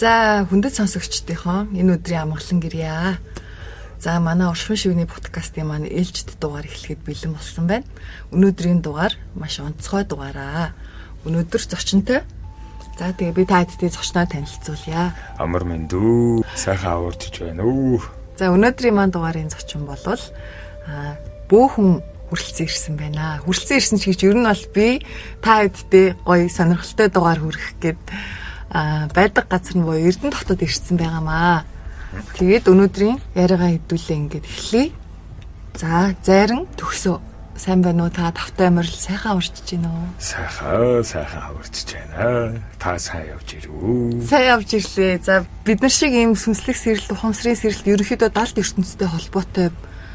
За хүндэт сонсогчдийнхоо энэ өдрийн амгалан гэрье. За манай Оршихуйн шивний подкастын маань ээлжид дугаар эхлэхэд бэлэн болсон байна. Өнөөдрийн дугаар маш онцгой дугаараа. Өнөөдөр зочинтой. За тэгээ би та хэдтэй зочноо танилцуулъя. Амар мэндүү. Сайхан аварчж байна уу. За өнөөдрийн маань дугаарын зочин болвол бөөхөн хүрэлцэн ирсэн байна. Хүрэлцэн ирсэн ч гэж ер нь бол би та хэдтэй гоё сонирхолтой дугаар хүргэх гээд байдаг газар нь буюу Эрдэнэ хотод ирсэн байгаамаа. Тэгээд өнөөдрийн яриагаа хэдүүлээ ингээд эхлэе. За зарин төгсөө. Сайн байна уу? Та тавтай амирал сайхан урчиж байна уу? Сайхан урчиж байна. Та сайн явж ирв. Сайн явж ирлээ. За бид нар шиг ийм сүнслэг сэрэл, ухамсарын сэрэлт ерөнхийдөө далд ертөнцтэй холбоотой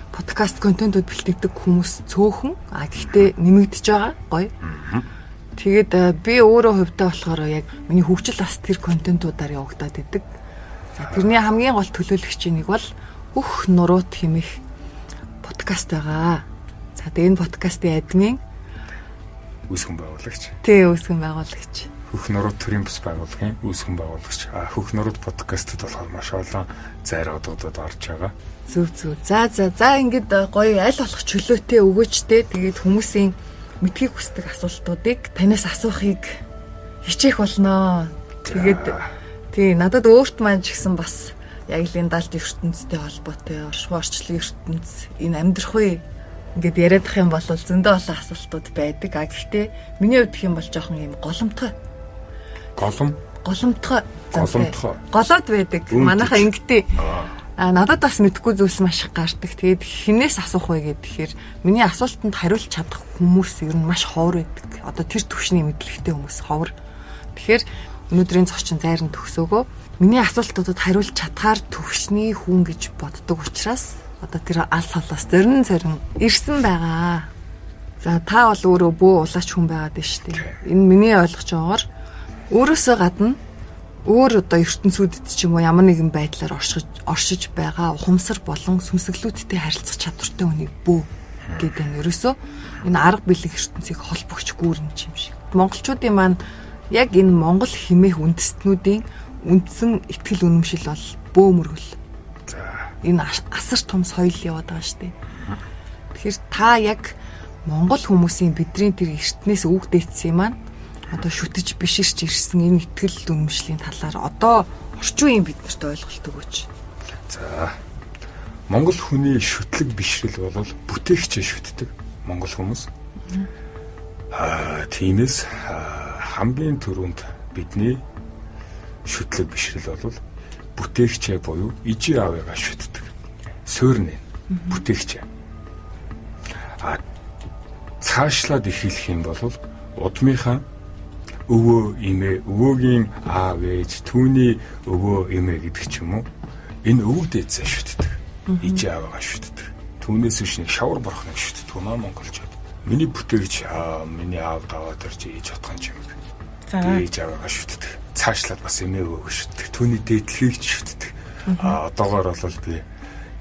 подкаст контентууд бэлтгэдэг хүмүүс цөөхөн. Гэхдээ нэмэгдэж байгаа. Гоё. Тэгээд би өөрөө хувьдаа болохоор яг миний хөгжил бас тэр контентуудаар явагдаад идэг. За тэрний хамгийн гол төлөөлөгчийн нэг бол Хөх нурууд хэмэх подкаст байгаа. За тэгээд энэ подкастын админ үүсгэн байгуулагч. Тий, үүсгэн байгуулагч. Хөх нурууд төрийн бас байгууллагын үүсгэн байгуулагч. Хөх нурууд подкастт болохоор маш олон зайруудад орж байгаа. Зүг. За ингээд гоё аль болох чөлөөтэй өгөөчтэй тэгээд хүмүүсийн мэдхийг хүсдэг асуултуудыг танаас асуухыг хичээх болноо. Тэгээд тий надад өөрт маань ч гэсэн бас яг л энэ далд ертөнцтэй холбоотой орчлон ертөнц энэ амьдрах үе ингээд яриадах юм бол зөндөө олон асуултууд байдаг. Гэхдээ миний хувьд гэх юм бол жоохон юм голомтгой. Голоод байдаг. Манайхаа ингэдэй. Надад бас мэдгүй зүйлс маш их гардаг. Тэгээд хинээс асуух вэ гэхээр миний асуултанд хариулж чадах хүмүүс ер нь маш ховор байдаг. Одоо тэр төвшний мэдлэгтэй хүмүүс ховор. Тэгэхээр өнөөдрийн зочин зайран төгсөөгөө миний асуултуудад хариулж чадхаар төвшний хүн гэж боддог учраас одоо тэр алс холоос зорин ирсэн байгаа. За та бол өөрөө бөө улаач хүн байгаад байна шүү дээ. Энэ миний ойлгож байгаагаар өөрөөсөө гадна өөр одоо ертөнцүүдэд ч юм уу ямар нэгэн байдлаар оршиж байгаа ухамсар болон сүнсэглүүдтэй харилцах чадвартай хүнийг бөө гэдэг нь ерөөсөө энэ арга бэлэг ертөнцийг холбогч гүүрэн юм шиг. Монголчуудын маань яг энэ Монгол хэмээх үндэстнүүдийн үндсэн итгэл үнэмшил бол бөө мөргөл. За энэ асар том соёл яваад байгаа шүү дээ. Тэгэхээр та яг Монгол хүмүүсийн бидний тэр эртнээс үг дээдсэн маань одоо шүтэж биширч ирсэн энэ итгэл үнэмшлийн талаар одоо орчин үеийн биднэрт ойлголт өгөөч. За Монгол хүний шүтлэг бишрэл бол бүтээгчээ шүтдэг Монгол хүмүүс. Тиймээс хамгийн түрүүнд бидний шүтлэг бишрэл бол бүтээгчээ буюу ижи аавыгаа шүтдэг. Суурны бүтээгчээ. Цаашлаад эхлэх юм бол удмынхаа өвөө эмээ, өвөөгийн аав ээж, түүний өвөө эмээ гэдэг ч юм уу энэ өвөг дээдсээ шүтдэг. Ижи аавыгаа шүтдэг. Түүнээс биш нэг шавар борхныг шүтдэг монголчууд. Миний бүтээгч миний аав даваад ирж ээж отхон юм. Ээж аавыгаа шүтдэг. Цаашлаад бас эмээ өвөг шүтдэг. Түүний дээдлэгийг шүтдэг. Одоогоор бол би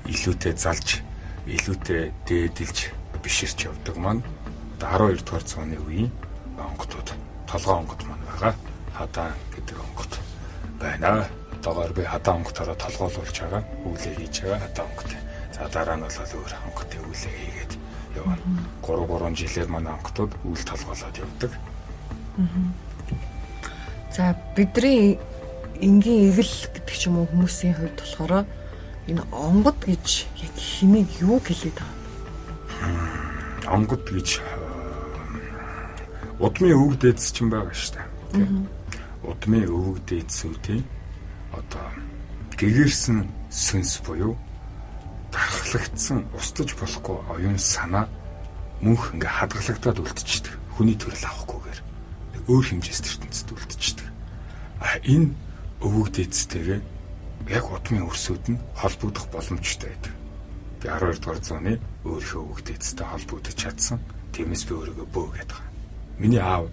илүүтэй залж, илүүтэй дээдэлж биширч явдаг маань 12 дугаар зууны үеийн онготууд толгой онгот маань байгаа. Хадаа гэдэг онгот байна. Одоогоор би хадаа онготоор толгойлуулж байгаа. Үүлээ хийж байгаа хадаа онгот. За дараа нь бол өөр онготын үүлээ хийгээд явна. 3 жилээр манай онготууд үйл толгойлоод явдаг. За бидний энгийн игэл гэдэг ч юм уу хүмүүсийн хувьд болохоор энэ онгод гэж яг хэнийг юу хэлээд байгаа? Онгод гэж удмын өвөг дээдс ч юм байгаа шүү дээ. Удмын өвөг дээдсүүдийн одоо гэгэрсэн сүнс буюу дархлагдсан устж болохгүй оюун санаа мөнх ингээ хадгалагдаад үлдчихдэг. Хүний төрөл авахгүйгээр өөр хэмжээст ертөнцид үлдчихдэг. Энэ өвөг дээдстэйгээ яг удмын өрсөд нь холбогдох боломжтой байдаг. Би 12 дугаар зууны өөрийнхөө өвөг дээдстэй холбогдож чадсан. Тиймээс би өөрийгөө бөө гэдэг. Миний аав,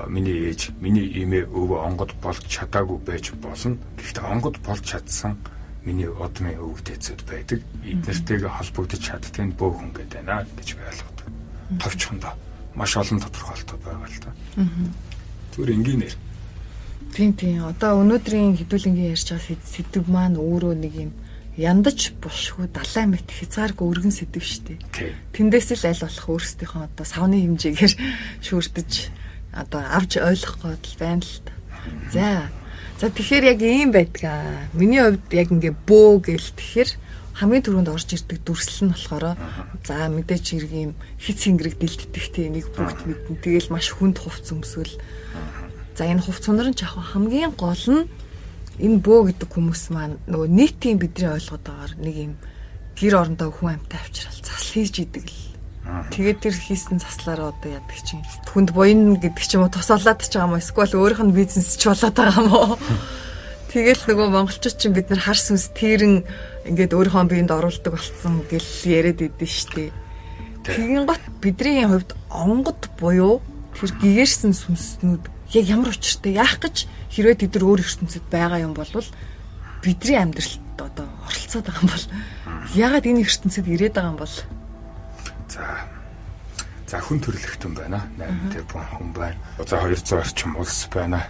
миний ээж, миний эмээ өвөө онгод болж чадаагүй байж болно. Гэхдээ онгод болж чадсан миний удмын өвөг дээдсүүд байдаг. Эднэртэйгээ холбогдож чаддаг нь бөө хүн гэдэг байна гэж би ойлгодог. Товчхондоо маш олон тодорхойлолтууд байгаа л да. Зүгээр энгийнээр Тийм. Одоо өнөөдрийн хэдүүлэнгийн ярьж байгаа сэдв маань өөрөө нэг юм яндаж бошгүй 70 мэт хязгааргүй өргөн сэдв шүү дээ. Тэндээс л аль болох өөрсдийнхөө одоо савны хэмжээгээр шүүртэж одоо авч ойлгох гол байна л та. За тэгэхээр яг ийм байдгаа. Миний хувьд яг ингээ бөө гэл тэгэхээр хамгийн түрүүнд орж ирдэг дүрслэл нь болохоор за мэдээч иргэм хит сэнгэрэг дэлддэг тий нэг бүгд мэднэ. Тэгэл маш хүнд хувц өмсвөл за энэ хувц сунар нь яг хамгийн гол нь энэ бөө гэдэг хүмүүс маань нөгөө нийтийн бидний ойлгоод байгаагаар нэг юм гэр орондоо хүн амьтаа авчрал засал хийж идэг л. Тэгээд тэр хийсэн заслаараа одоо яадаг чинь хүнд буйна гэдэг ч юм уу тусаалаад ч байгаа юм уу эсвэл өөрийнх нь бизнес ч болоод байгаа юм уу. Тэгэл нөгөө монголчууд чинь бид нар хар сүнс тэрэн ингээд өөрийнхөө биед оруулдаг болсон гэл яриад идэв штэ. Тэгин гот бидний хувьд онгод буюу тэр гэгэрсэн сүнснүүд яг ямар учиртай яах гэж хэрвээ тэд нар өөр ертөнцид байгаа юм бол бидний амьдралд одоо оролцоод байгаа юм бол яагаад энэ ертөнцид ирээд байгаа юм бол за хүн төрлөختөн байна. 8 тэрбум хүн байна. За 200 орчим улс байна.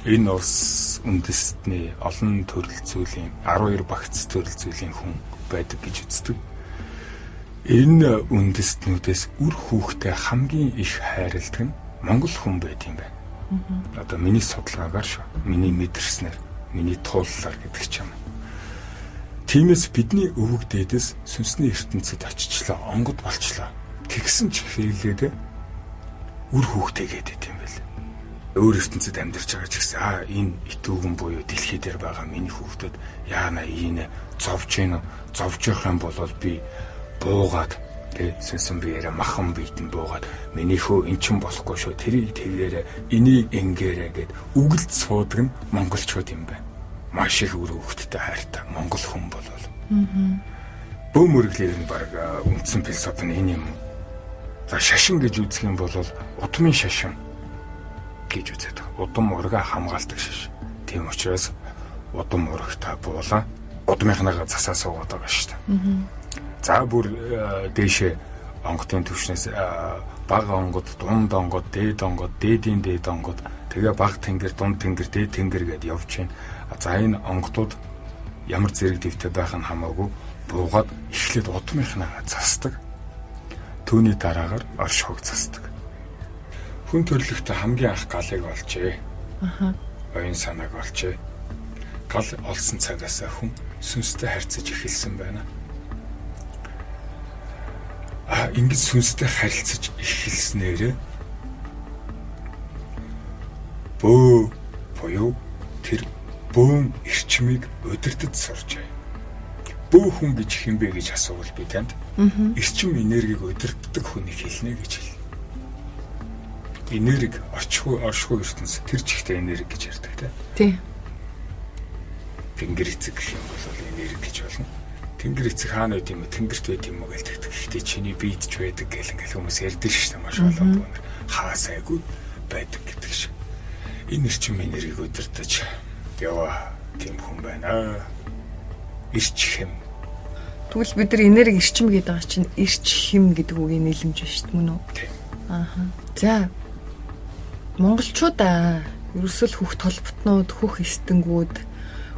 Энэ улс үндэстний олон төрөл зүйлийн 12 багц төрөл зүйлийн хүн байдаг гэж үздэг. Энэ үндэстнүүдээс үр хүүхдээ хамгийн их хайрладаг нь монгол хүн байд юм байна. Одоо миний судалгаагаар шүү. Миний мэдэрснээр, миний тууллаар гэдэг ч юм. Тиймээс бидний өвөг дээдэс сүнсний ертөнцид очичлаа, онгод болчлаа. Тэгсэн ч хэлээд үр хүүхдээ гэдэг юм байл. Өөр ертөнцид амьдарч байгаа ч гэсэн энэ итүүгэн буюу дэлхий дээр байгаа миний хүүхдүүд яана ийм зовж гин зовж явах юм бол би буугаад сүнсэн биеэрээ махан биетэн буугаад минийхөө эн чин болохгүй шүү тэрийг тэгээрээ энийг ингээрээ гэд үгэлд суудаг нь монголчууд юм байна. Маш их үр хүүхдтэй хайртай монгол хүн болвол. Бөө мөрөглөөр нь баг үндсэн философи нь энэ юм. За шашин гэж үзэх юм бол удмын шашин гэж үзээд байгаа. Удам ургаа хамгаалдаг шашин. Тийм учраас удам урагтаа буулаа удмынхнаа засаа суугаад байгаа шүү дээ. За бүр дээшээ онгодын түвшнээс бага онгод, дунд онгод, дээд онгод, дээдийн дээд онгод, тэгээ бага тэнгэр, дунд тэнгэр, дээд тэнгэр гэдээ явж байна. За энэ онгодууд ямар зэрэг дэвтэй байх нь хамаагүй буугаад эхлээд удмынхнаа засдаг. Түүний дараагаар орш хог засдаг. Хүн төрлөختө хамгийн анх галыг олжээ. Оюун санааг олжээ. Гал олсон цагаас хүн сүнстэй харьцаж эхэлсэн байна. Ингэж сүнстэй харилцаж эхэлснээр бөө буюу тэр бөөн эрчмийг удирдах сурчээ. Бөө хүн гэж хинбэ гэж асуувал би танд эрчим энергийг удирддаг хүнийг хэлнэ гэж хэл. Энерги оршихуй ертөнц тэр чигтээ энерги гэж ярьдаг тийм. Тэнгэр эцэг гэх юм бол энерги гэж болно. Тэнгэр эцэг хаана байд юм бэ? Тэнгэрт байд юм уу гэж тэгдэг. Гэхдээ чиний биед ч байдаг гэл ингээл хүмүүс ярьдаг шүү дээ маш олон бүүнэр. Хаа сайгүй байдаг гэдэг шиг. Энэ эрчим энергийг удирдах яваа тийм хүн байна. Ирч хэм. Тэгвэл бид нар энерги эрчим гэдэг байгаа чинь ирч хэм гэдэг үгийн нийлэмж байна шүү дээ мөн үү? Тийм. За монголчуудаа ерөөсөл хөх толботнууд, хөх эстэнгүүд,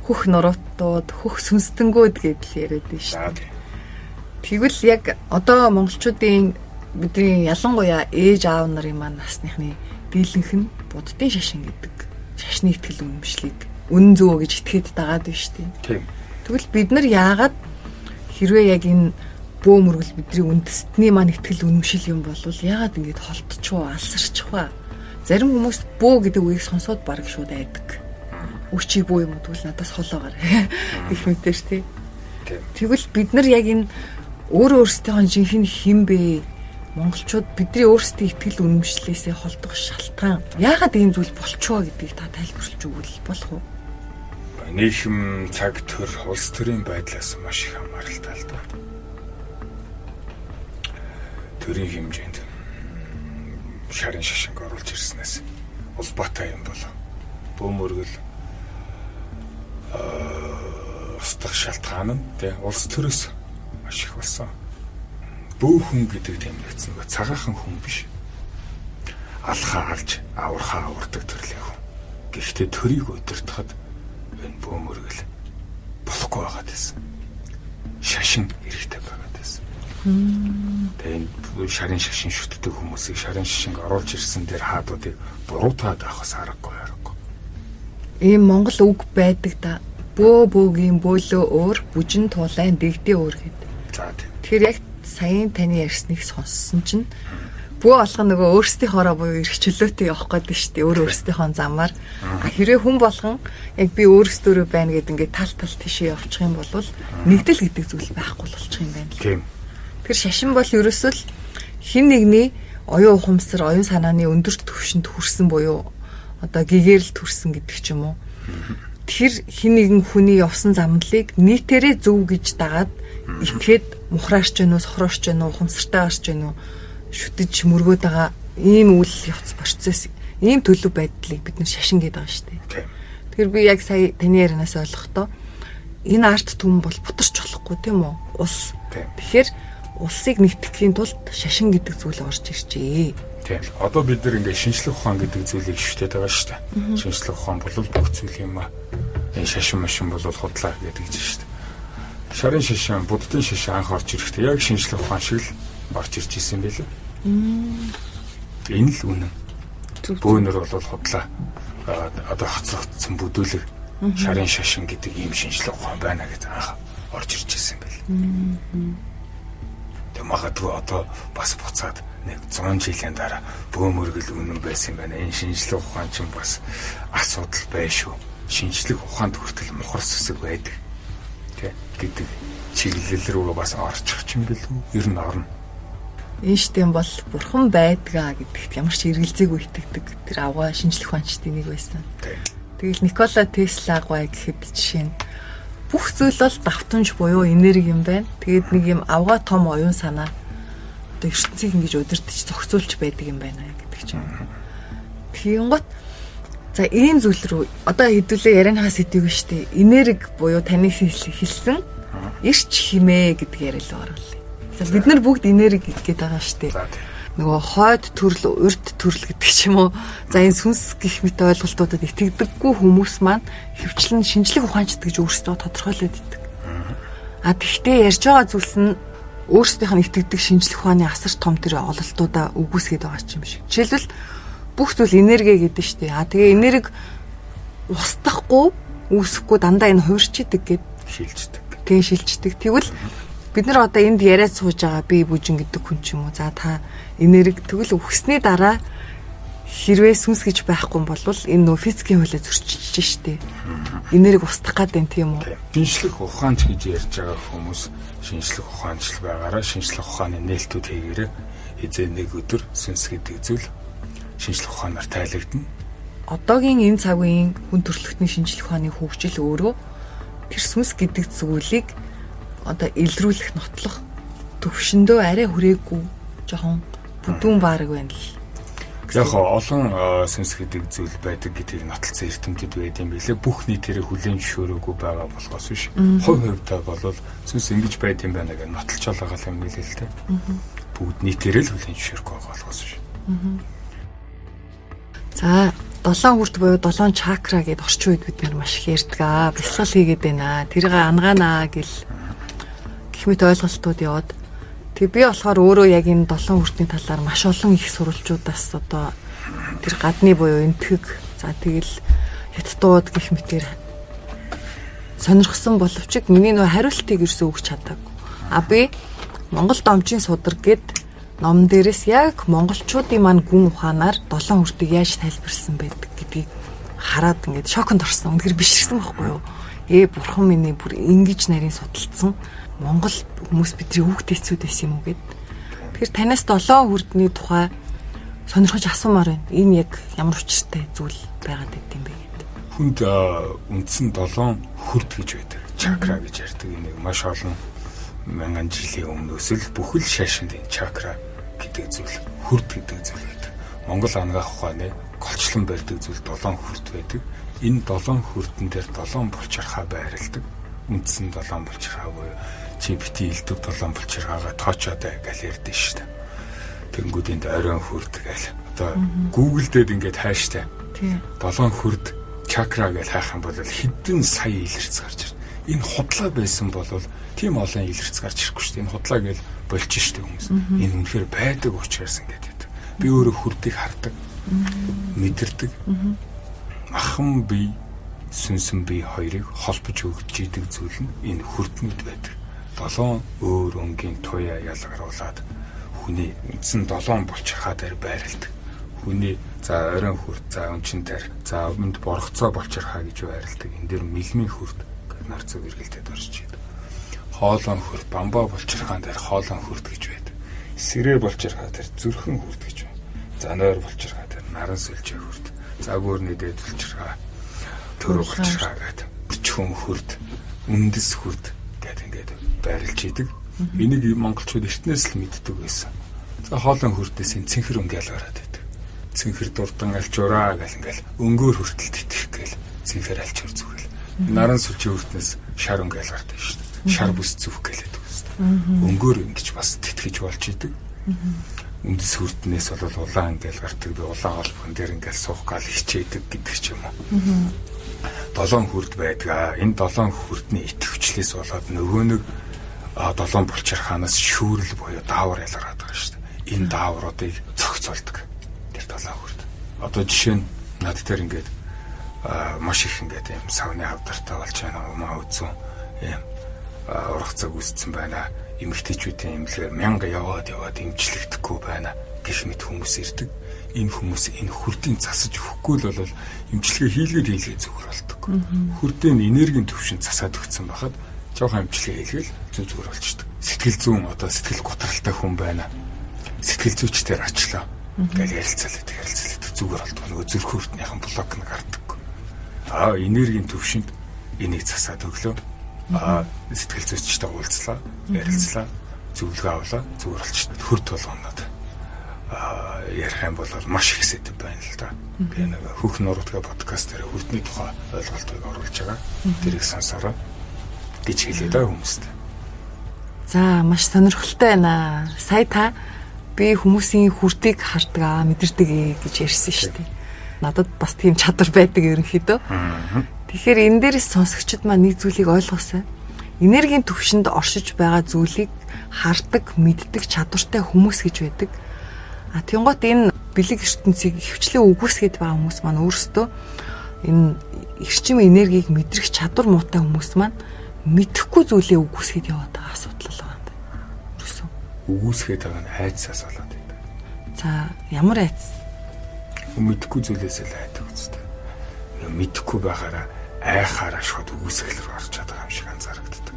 хөх нуруутууд, хөх сүнстэнгүүд гэдэл яриад байна шүү дээ. Тэгвэл яг одоо монголчуудын бидний ялангуяа ээж аав нарын маань насныхны дийлэнх нь буддын шашин гэдэг шашны итгэл үнэмшлийг үнэн зөв гэж итгээд дагаад байна шүү дээ. Тийм. Тэгвэл бид нар яагаад хэрвээ яг энэ бөө мөргөл бидний үндэстний маань итгэл үнэмшил юм бол яагаад ингэж холтчихвоо, алсарчих вэ? Зарим хүмүүс бөө гэдэг үгийг сонсоод бараг шууд айдаг. Өчиг бөө юм уу тэгвэл надаас холоогоор гэх мэтэр тий. Тэгвэл бид нар яг энэ өөрөөсөө жинхэнэ хэм бэ? Монголчууд бидний өөрсдийн итгэл үнэмшлээсээ холдох шалтгаан яагаад ийм зүйл болчихоо гэдгийг та тайлбарлаж өгвөл болох уу? Нийгэм цаг төр улс төрийн байдлаас маш их хамааралтай л да. Төрийн хэмжээнд шарын шашинг оруулж ирснээс улбаатай юм болов. Бөөмөргөл устгах шалтгаан нь тэ улс төрөөс маш их болсон. Бөө хүн гэдэг тэмнэгцэн цагаахан хүн биш. Алхаа алж авархаа авардаг төрлийн хүн. Гэхдээ төрийг удирдахад энэ бөөмөргөл болохгүй байгаад байсан. Шашин хэрэгтэй байгаад байсан. Тэгээд шарын шашин шүтдэг хүмүүсийг шарын шашинг оруулж ирсэн дээр хаадуудыг буруутаад авахс аргагүй. Ийм Монгол үг байдаг да. Бөөгийн бөөлөө өөр, бүжин тулайн дэгдээ өөр гэдэг. За тийм. Тэгэхээр яг саяын таны ярьсныг сонссон чинь бөө болгоно нөгөө өөрсдийнхоороо буюу эрх чөлөөтэй явах гэдэг шүү дээ. Өөрсдийнхөө замаар. Хэрвээ хүн болгон яг би өөрсдөө байна гэдэг ингээд тал тишээ явчих юм бол нэгдэл гэдэг зүйл байхгүй болчих юм байна. Тийм. Тэр шашин бол ерөөсөө л хин нэгний оюун ухамсар, оюун санааны өндөр түвшинд хүрсэн буюу одоо гэгэрэл төрсэн гэдэг ч юм уу. Тэр хин нэгэн хүний явсан замналыг нийтээрээ зөв гэж дагаад итгээд мухраарч гэнэ үү, сохроорч гэнэ үү, ухамсартай гарч гэнэ үү, шүтэж мөргөөд байгаа ийм үйл явц процесс, ийм төлөв байдлыг бид нэр шашин гэдэг байгаа шүү дээ. Тэгэхээр би яг сая таны ярианаас ойлгохдоо энэ арт түмэн бол бутарч болохгүй тийм үү? Улс. Тэгэхээр улсыг нэгтгэхийн тулд шашин гэдэг зүйл орж иржээ. Тийм. Одоо бид нар ингээд шинжлэх ухаан гэдэг зүйлийг шүтээд байгаа шүү дээ. Шинжлэх ухаан бол бүх зүйл юм аа. Энэ шашин машин бол худлаа гэдэг чинь шүү дээ. Шарын шашин, буддын шашин анх орж ирэхдээ яг шинжлэх ухаан шиг л орж ирж исэн байлээ. Энэ л үнэн. Бөөнөр бол худлаа. Одоо хоцрогдсон бүдүүлэг шарын шашин гэдэг ийм шинжлэх ухаан байна гэж анх орж ирж исэн байлээ. Тэг магадгүй одоо бас буцаад нэг 100 жилийн дараа бөөмөргөл үнэн байсан юм байна. Энэ шинжлэх ухаан чинь бас асуудал бай шүү. Шинжлэх ухаанд хүртэл мухар сүсэг байдаг. Тэ гэдэг чиглэл рүү бас орчих юм билүү? Ер нь орно. Эйнштейн бол бурхан байдгаа гэдэгт ямар ч эргэлзээгүй итгэдэг. Тэр аваа шинжлэх ухаанчдын нэг байсан. Тэгэл Никола Тесла гой гэхэд жишээ нь бүх зүйл бол давтамж буюу энерги юм байна. Тэгээд нэг юм авгаа том оюун санаа одоо ертөнцийг ингэж удирдах зохицуулж байдаг юм байна гэдэг чинь. Тэгэнгუთ за ийм зүйл рүү одоо хэдүүлээ ярианыхаа сэдвийг шүү дээ. Энерги буюу таны хэлсэн ирч химээ гэдэг яриа л оруулъя. За бид нар бүгд энерги гэдэг байгаа шүү дээ. Нөгөө хойд төрөл, урд төрөл гэдэг ч юм уу. За энэ сүнс гэх мэт ойлголтуудад итгэдэггүй хүмүүс маань хөвчлэн шинжлэх ухаанчд гэж өөрсдөө тодорхойлоод идэг. А тэгвэл ярьж байгаа зүйлс нь өөрсдийнх нь итгэдэг шинжлэх ухааны асар том тэр ололтуудаа үгүйсгээд байгаа юм шиг. Жишээлбэл бүх зүйл энерги гэдэг шүү дээ. А тэгээ энерги устдахгүй, үүсэхгүй дандаа энэ хуурчидэг гэд шилждэг. Тэгээ шилждэг. Тэгвэл бид нар одоо энд яриад сууж байгаа бие бүжин гэдэг хүн ч юм уу. За та энерги тэгвэл өгснээ дараа хэрвээ сүнс гэж байхгүй юм бол энэ нөө физикийн хуулиар зөрчиж штэ. Энерги устгах гад байна тийм үү? Шинжлэх ухаанч гэж ярьж байгаа хүмүүс шинжлэх ухаанч л байгаараа шинжлэх ухааны нээлтүүд хийгээрээ хизээ нэг өдөр сүнс гэдэг зүйл шинжлэх ухаанаар тайлагдана. Одоогийн энэ цагийн хүн төрөлхтний шинжлэх ухааны хөгжил өөрөө тэр сүнс гэдэг зүйлийг одоо илрүүлэх нотлох төвшөндөө арай хүрээгүй жоохон бүдүүн баараг байна л. Яг олон сүнс гэдэг зүйл байдаг гэдгийг нотолцсон эрдэмтэд байд юм билээ. Бүх нийтээрээ хүлээн зөвшөөрөөгүй байгаа болохоос биш. Хувь хувьдаа болвол сүнс ингэж байд юм байна гэж нотолж байгаа юм билээ л дээ. Бүгд нийтээрээ л хүлээн зөвшөөрөхгүй байгаа болохоос биш. За 7 хүрт буюу 7 чакра гэдээ орчин үед бид нар маш их ярьдаг. Бясалгал хийгээд байна. Тэрийг ангаанаа гэл мэт ойлголтууд яваад тэг би болохоор өөрөө яг энэ 7 хүртний талаар маш олон их сурвалжуудаас одоо тэр гадны буюу энтэг за тэгэл хятадууд гэх мэтэр сонирхсан боловч миний нөө хариултыг ерөөсөө өгч чадаагүй. А би Монгол домжийн судраг гэд ном дээрээс яг монголчуудын маань гүн ухаанаар 7 хүртийг яаж тайлбарлсан байдаг гэдгийг хараад ингээд шоконд орсон. Үнэхээр биширсэн байхгүй юу? Бурхан минь бүр ингэж нарийн судалцсан Монгол хүмүүс бидний хүүхд эцүүд байсан юм уу гэд. Тэгэхээр танаас 7 хүрдний тухай сонирхож асуумаар байна. Энэ яг ямар учиртай зүйл байгаад байд юм бэ гэдэг. Хүнд үндсэн 7 хүрд гэж байдаг. Чакра гэж ярьдаг. Энийг маш олон мянган жилийн өмнөөс л бүхэл шашинд энэ чакра гэдэг зүйл, хүрд гэдэг зүйл байдаг. Монгол ангаах ухааны голчлон барьдаг зүйл 7 хүрд байдаг. Энэ 7 хүрдэн дээр 7 булчирхаа байрладаг. Үндсэн 7 булчирхаа буюу чи бити илдв 7 булчирхаагаа тоочоод гал ярьдэн шүү дээ. Тэнгүүд энд оройн хүрд гэл. Одоо Google дээр ингээд хайштай. Тийм. 7 хүрд чакра гэж хайх юм бол хэдэн сая илэрч гарч ирнэ. Энэ худлаа байсан бол тийм олон илэрч гарч ирэхгүй шүү дээ. Энэ худлаа гэж болж штэ хүмүүс. Энэ үнэхээр байдаг учраас ингээд байдаг. Би өөрөө хүрдийг хардаг. Мэдэрдэг. Махан бие, сүнсэн бие хоёрыг холбож өгч идэг зүйл нь энэ хүрднүүд байдаг. 7 өөр өнгийн туяа ялгаруулад хүний үндсэн 7 болчиххаа дээр байрладаг. Хүний за оройн хүрд, за өнчин дээр, за өмнөд боргоцоо болчиххаа гэж байрладаг. Энэ дээр мэлмийн хүрд гэж нар зөв эргэлдээд орж идэг. Хоолон хүрд, бамбаа болчиххаа дээр хоолон хүрд гэж байдаг. Сэрээ болчиххаа дээр зүрхэн хүрд гэж байна. Занойр болчиххаа дээр наран сүлжээ хүрд. Загварны дээд болчиххаа төрөө болчиххаа гэдэг. Өчхөн хүрд, үндэс хүрд гэдэг ингээд байрлж идэг. Энийг монголчууд эртнээс л мэддэг байсан. За хоолон хүрдээс энэ цэнхэр өнгө ялгараад байдаг. Цэнхэр дурдан альчураа гэл ингээл өнгөөр хүртэл тэтэх гээл цэнхэр альчур зүгэл. Наран сүлжээ хүртнээс шар өнгө ялгардаг шүү дээ. Шар бүс зүх гэлээд үстэй. Өнгөөр ингэж бас тэтгэж болж идэг. Үндэс хүртнээс бол улаан ингээл гардаг. Би улаан холбон дээр ингээл суух гал хичээдэг гэдэг ч юм уу. 7 хүрд байдаг. Энэ 7 хүрдний итгэвчлээс болоод нөгөө нэг 7 булчирхаанаас шүүрэл буюу даавар ялгараад байгаа шүү дээ. Энэ даавруудыг зохицуулдаг. Тэр 7 хүрд. Одоо жишээ нь над дээр ингээд маш их ингээд юм савны хавдартай болж байна. Умаа үзэн юм урах цаг үүссэн байна. Эмэгтэйчүүдийн эмнэлгээр 1000 яваад эмчлэгдэхгүй байна гэх мэт хүмүүс ирдэг. Энэ хүмүүс энэ хүрдийн засаж өгөхгүй л бол эмчилгээ хийлгээд зүгээр болдог. Хүрдийн энергийн төвшин засаад өгсөн байхад жоохон эмчилгээ хийлгээл зүгээр болчдөг. Сэтгэл зүйн одоо сэтгэл готралтай хүн байна. Сэтгэл зүйчдэр очлоо. Гэл ярилцалт зүгээр болдог. Нөгөө зүрх хүртнийхэн блок нь гардаг. Энергийн төвшөнд энийг засаад өглөө. Сэтгэл зүйчтэй уулзлаа, ярилцлаа, зөвлөгөө авлаа, зүгээр болчдөг. Хүрд болгонод ярих юм бол маш их сэдв байна л да. Би нэг хөх нуруудга подкаст дээр хүрдний тухай ойлголтыг оруулж байгаа. Тэрийг сонсороо гэж хэлээ даа хүмүүст. За маш сонирхолтой байна. Сая та би хүмүүсийн хүрдийг хардаг мэдэрдэг гэж ярьсан шүү дээ. Надад бас тийм чадвар байдаг ерөнхийдөө. Тэгэхээр энэ дээрээс сонсогчид маань нэг зүйлийг ойлгоосай. Энергийн төвшөнд оршиж байгаа зүйлийг хардаг, мэддэг чадвартай хүмүүс гэж байдаг. Тэнгуут энэ бэлэг ертөнцийг хөвчлэн үгүйсгээд байгаа хүмүүс маань өөрсдөө энэ эрчим энергийг мэдрэх чадвар муутай хүмүүс маань мэдэхгүй зүйлээ үгүйсгээд яваад байгаа асуудал байгаа юм байна. Юусэн? Үгүйсгээд байгаа нь айцсаас болоод байдаг. За ямар айц? Мэдэхгүй зүйлээс л айдаг үстэй. Мэдэхгүй байхаараа айхаараа шууд үгүйсгэл рүү орж чадах юм шиг анзаарагддаг.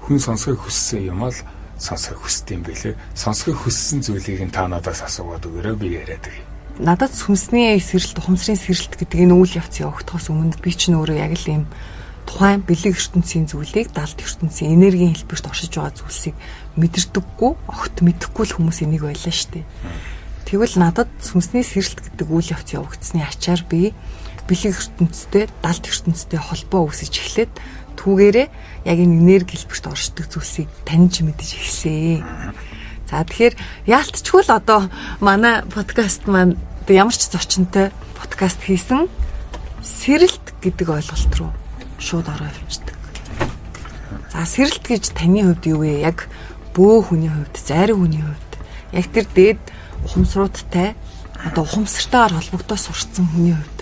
Хүн сонсохыг хүссэн юм ал сонсохыг хүсдэм бэлээ. Сонсохыг хүссэн зүйлийг та надаас асуугаад өгөөрэй би яриад өгье. Надад сүнсний сэрэлт, ухамсарын сэрэлт гэдэг энэ үйл явц явагдахаас өмнө би ч нөөрэ яг л юм тухайн бэлэг ертөнцийн зүйлийг далд ертөнцийн энергийн хэлбэрт оршиж байгаа зүйлсийг мэдэрдэггүй, огт мэдэхгүй л хүмүүс энийг байлаа штэ. Тэгвэл надад сүнсний сэрэлт гэдэг үйл явц явагдсны ачаар би бэлэг ертөнцтэй, далд ертөнцтэй холбоо үүсэж эхлээд түүгээрээ яг энэ энерги хэлбэрт оршдог зүйлсийг таньж мэдэж эхэлсэн. За тэгэхээр яалтчгүй л одоо манай подкаст маань ямар ч зочинтой подкаст хийсэн сэрэлт гэдэг ойлголт руу шууд ороо явчихдаг. За сэрэлт гэж таны хувьд юу вэ? Яг бөө хүний хувьд, зарим хүний хувьд яг тэр дээд ухамсаруудтай одоо ухамсартайгаар холбогдоод сурцсан хүний хувьд.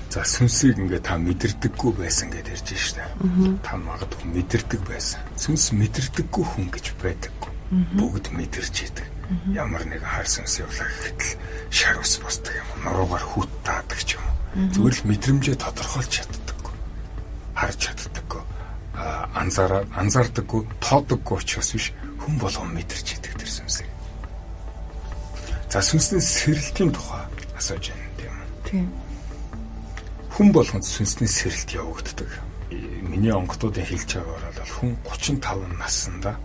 За сүнсийг ингээд та мэдэрдэггүй байсан гэдээ ярьж штэ. Та магадгүй мэдэрдэг байсан. Сүнс мэдэрдэггүй хүн гэж байдаггүй. Бүгд мэдэрч идэг. Ямар нэг хар сүнс явлаа гэхэд шар ус босдог юм. Нуруугаар хүүт таадаг ч юм. Зүгээр л мэдрэмжээ тодорхойлж чаддаггүй. Харж чаддаггүй. Анзаардаггүй, тоодоггүй учраас биш хүн болгон мэдэрч идэг тэр сүнсийг. За сүнсний сэрэлтийн тухай асууж байна тийм үү? Тийм. Хүн болгонд сүнсний сэрэлт явагддаг. Миний онгодуудын хэлж байгаагаар бол хүн 35 наснда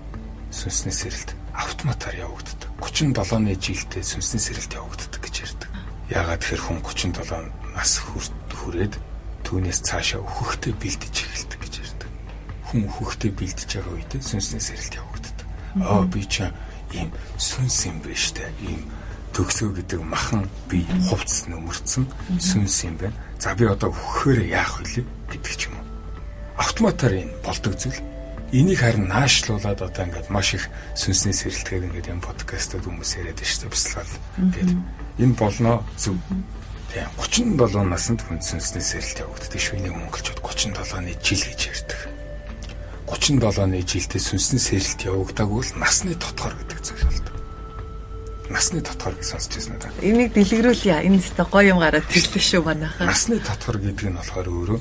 сүнсний сэрэлт автоматар явагддаг. 37-ны жилдээ сүнсний сэрэлт явагддаг гэж ярьдаг. Яагаад тэгэхээр хүн 37 нас хүрээд түүнээс цаашаа өөхөхтэй бэлдэж эхэлдэг гэж ярьдаг. Хүн өөхөхтэй бэлдэж байгаа үед сүнсний сэрэлт явагддаг. Би ч ийм сүнс юм биш үү? Ийм төгсөө гэдэг махан би хувцс нөмөрцөн сүнс юм байна. За би одоо өгөхээр яах вэ гэдэг ч юм уу. Автоматар энэ болдог зүйл. Энийг харин наашлуулад одоо ингээд маш их сүнсний сэрэлтгээр ингээд юм подкастад хүмүүс яриад байна шүү дээ. Бясалгал. Тэгээд энэ болно зөв. Тэгээ 37 наснд хүн сүнсний сэрэлт явагддаг шүү. Энийг монголчууд 37-ны жил гэж ярьдаг. 37-ны жилдээ сүнсний сэрэлт явагдаагүй бол насны дотгор гэдэг зүйл болдог. Насны дотгор гэж сонсч байсан надад. Энийг дэлгэрүүлье. Энэ өстой гоё юм гараад ирлээ шүү манайхаа. Насны дотгор гэдэг нь болохоор өөрөө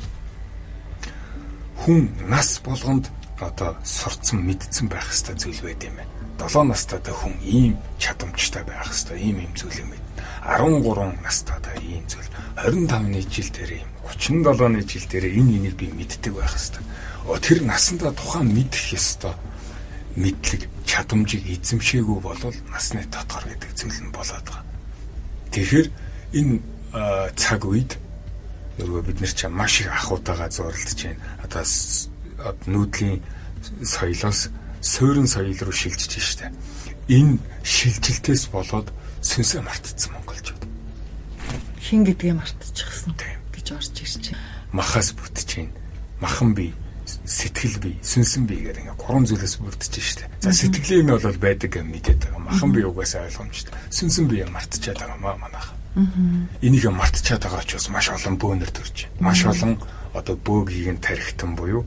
хүн нас болгонд одоо сурцсан мэдсэн байх хэвээр зүйл байд юм байна. 7 настай хүн ийм чадамжтай байх хэвээр ийм зүйл юм байна. 13 настай ийм зүйл. 25-ны жил дээр ийм 37-ны жил дээр энийг би мэддэг байх хэвээр. Тэр насандаа тухайн мэдэх ёстой мэдлэг чадамжийг эзэмшээгүй болвол насны дотгор гэдэг зүйл нь болоод байгаа. Тэгэхээр энэ цаг үед нөгөө бид нар ч маш их ахуйтайгаа зурлаж байна. Одоо нүүдлийн соёлоос суурин соёл руу шилжиж штэ. Энэ шилжилтээс болоод сүнсээ мартцсан монголчууд. Хин гэдгээ мартчихсан гэж орж ирж байна. Махаас бүтэж байна. Махан бие, сэтгэл бие, сүнсэн бие гэдэг ингээ гурван зүйлээс бүрдэж штэ. За сэтгэлийн нь бол байдаг юм мэдээд байгаа. Махан бие угаасаа ойлгомжтой. Сүнсэн бие мартчихад байгаа манайх. Энийг мартчихад байгаа ч бас маш олон бөөнөр төрж байна. Маш олон одоо бөөгийг нь тархитан буюу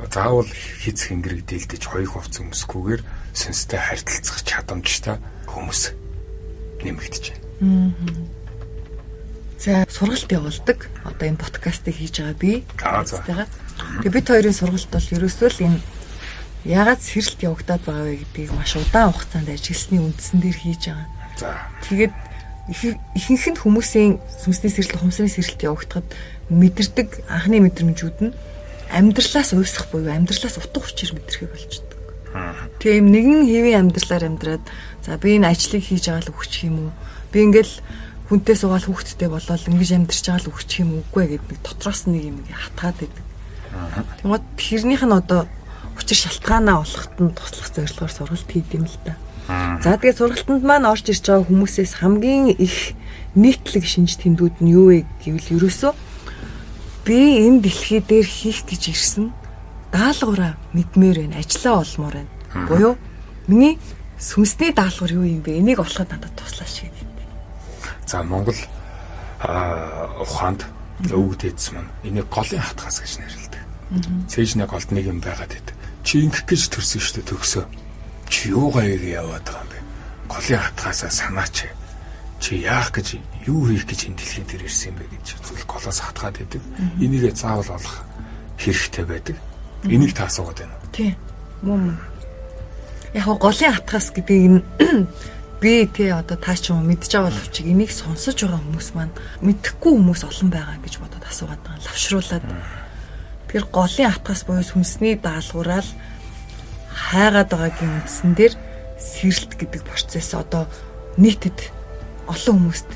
заавал хиц хэнгэрэг дийлдэж хоёр хувц өмсгүйгээр сүнстэй харилцах чадамжтай хүмүүс нэмэгдэж байна. За сургалт явуулдаг. Одоо энэ подкастыг хийж байгаа би. За. Тэгээ бид хоёрын сургалт бол ерөөсөө л энэ яагаад сэрэлт явагдаад байгаа вэ гэдгийг маш удаан хугацаанд ажилласны үндсэн дээр хийж байгаа. За. Тэгээд ихэнх нь хүмүүсийн сүнсний сэрэлт, ухамсарын сэрэлт явагдахад мэдэрдэг анхны мэдрэмжүүд нь амьдралаас уйсах буюу амьдралаас утга учир мэдрэхээ болждаг. Тэгээ юм нэгэн хэвийн амьдралаар амьдраад за би энэ ажлыг хийж байгаа л өгчих юм уу? Би ингээл хүнтэй суугаад хүүхдтэй болоод ингэж амьдарч байгаа л өгчих юм үгүй гэдэг нэг дотроос нэг юм хатгаад байдаг. Тэгмээд тэрнийх нь одоо учир шалтгаанаа олоход нь туслах зорилгоор сургалт хийдэм л та. За тэгээ сургалтанд маань орж ирж байгаа хүмүүсээс хамгийн их нийтлэг шинж тэмдгүүд нь юу вэ гэвэл ерөөсөө би энэ дэлхий дээр хийх гэж ирсэн даалгавраа мэдмээр байна, ажиллаа олмоор байна. Буюу миний сүнсний даалгавар юу юм бэ? Энийг олоход надад туслаач гэдэг. За Монгол ухаанд өвгдээдс маань энийг голын хатгаас гэж нэрлэдэг. Цээжний голд нэг юм байгаад байдаг. Чи ингэх гэж төрсөн шүү дээ төгсөө. Чи юугаа яваад байгаа юм бэ? Голын хатгаасаа санаач. Чи яах гэж юу хийх гэж энэ дэлхий дээр ирсэн бэ гэж зүйл голоос хатгаад байдаг. Энийгээ заавал олох хэрэгтэй байдаг. Энийг та асуугаад байна. Тийм. Мөн. Яг голын хатгаас гэдгийг нь би тий одоо та ч юм мэдж байгаа боловч энийг сонсож байгаа хүмүүс маань мэдэхгүй хүмүүс олон байгаа гэж бодоод асуугаад байгаа. Лавшруулад. Тэр голын хатгаас буюу сүнсний даалгавраар хайгаад байгаагийн үндсэн дээр сэрэлт гэдэг процесс одоо нийтэд олон хүмүүст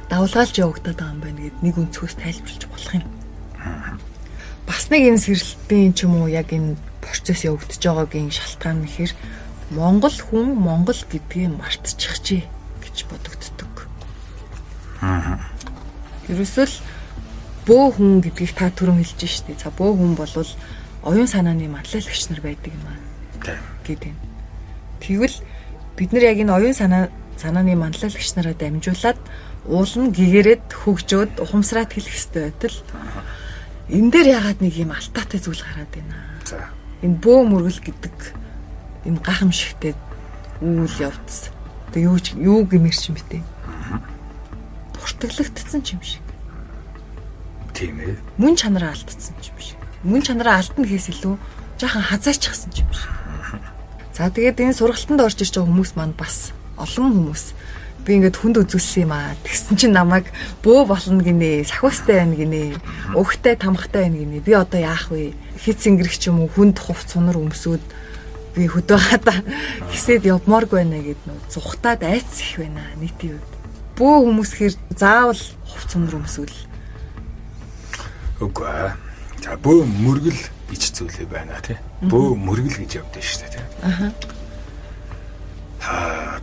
давлгаалж явагдаад байгаа юм байна гэд нэг өнцгөөс тайлбарлаж болох юм. Бас нэг энэ сэрэлтийн ч юм уу яг энэ процесс явагдаж байгаагийн шалтгаан нь ихэр Монгол хүн Монгол гэдгийг мартчихжээ гэж бодогддог. Ерөөсөө л бөө хүн гэдгийг та түрүүн хэлж штеп. За бөө хүн болвол оюун санааны манлайлагч нар байдаг юм аа гэдэг. Тэгвэл бид нар яг энэ оюун санааны манлайлагч нараа дамжуулаад уул нь гэгэрээд хөгжөөд ухамсараад хэлэх ёстой байтал энэ дээр ягаад нэг юм алтаатай зүйл гараад байна. За. Энэ бөө мөргөл гэдэг энэ гахамшигтэй үйл явдал. Тэгээ юу гэмэрч юм бэ? Буртаглагдсан юм шиг. Тийм ээ. Мөн чанараа алдсан юм шиг. Мөн чанараа алдна гэхээс илүү жаахан хазаачихсан юм шиг. За тэгээд энэ сургалтанд орж ирж байгаа хүмүүс маань бас олон хүмүүс би ингээд хүнд үзүүлсэн юм аа. Тэгсэн чинь намайг бөө болно гинэ, сахиустай байна гинэ, өгтэй тамхтай байна гинэ. Би одоо яах вэ? Хиц ингэрэг ч юм уу хүнд хувц сунар өмсөд би хөдөө хата хисээд явмааргүй байна гэд нөө зүхтаад айц их байна нийтийн үед. Бөө хүмүүс хэр заавал хувц сунар өмсвөл үгүй. За бөө мөргөл гэж зүйлээ байна тий. Бөө мөргөл гэж явдсан шүү дээ тий.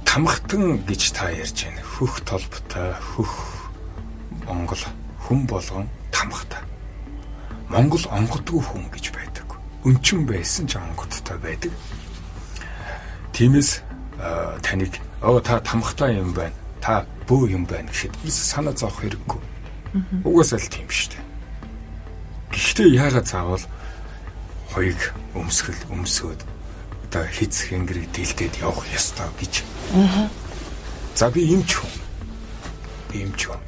Тамхтан гэж та ярьж байна. Хөх толботой хөх Монгол хүн болгон тамхтай. Монгол онгодгүй хүн гэж байдаг. Өнчин байсан ч онгодтой байдаг. Тиймээс таныг та тамхтай юм байна. Та бөө юм байна гэхэд санаа зовох хэрэггүй. Угаасаа л тийм шүү дээ. Гэхдээ яагаад заавал хоёрыг өмсөөд одоо хийцэх ингэрийг дэлдээд явах ёстой гэж. За би эмч хүн.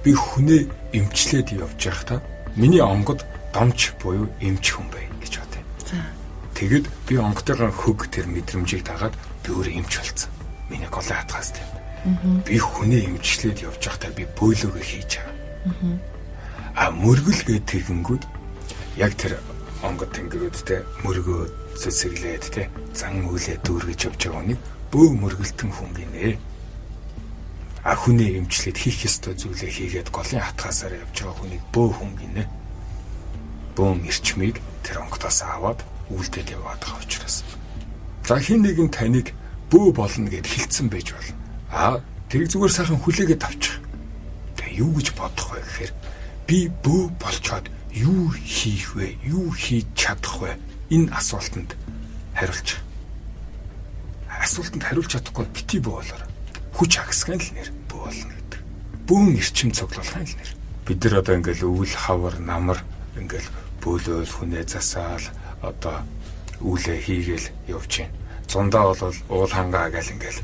Би хүнээ эмчлээд явж байхдаа миний онгод домч буюу эмч хүн бай гэж бодъё. За. Тэгэд би онготойгоо хөг тэр мэдрэмжийг дагаад би өөрөө эмч болсон. Миний голын хатгаас тийм. Би хүнээ эмчлээд явж байхдаа би бөөлөөгөө хийж байгаа. Мөргөл гэдэг тэгэнгүүт яг тэр онгод тэнгэрүүдтэй мөргөө цэцэглээд те зан үлээ дүүргэж явж байгаа нэг бөө мөргөлтөн хүн гинэ. Хүнээ эмчлээд хийх ёстой зүйлээ хийгээд голын хатгаасаар явж байгаа хүнийг бөө хүн гинэ. Бөөн эрчмийг тэр онгодоос аваад үлдээд яваад байгаа учраас. За хин нэгэн таныг бөө болно гэд хэлсэн байж бол. Тэр зүгээр сайхан хүлээгээд авчих. Тэгээ юу гэж бодох вэ гэхээр би бөө болчоод юу хийх вэ? Юу хийж чадах вэ? Энэ асуултанд хариулчих. Асуултанд хариулж чадахгүй бити бөө болоор. Хүч хагасгын л нэр бөө болно гэдэг. Бөөн эрчим цуглуулгын л нэр. Бид нар одоо ингээл өвөл хавар намар ингээл бөөлөөл хүнээ засаал одоо үүлээ хийгээл явж байна. Зундаа бол уул хангаа гэл ингээл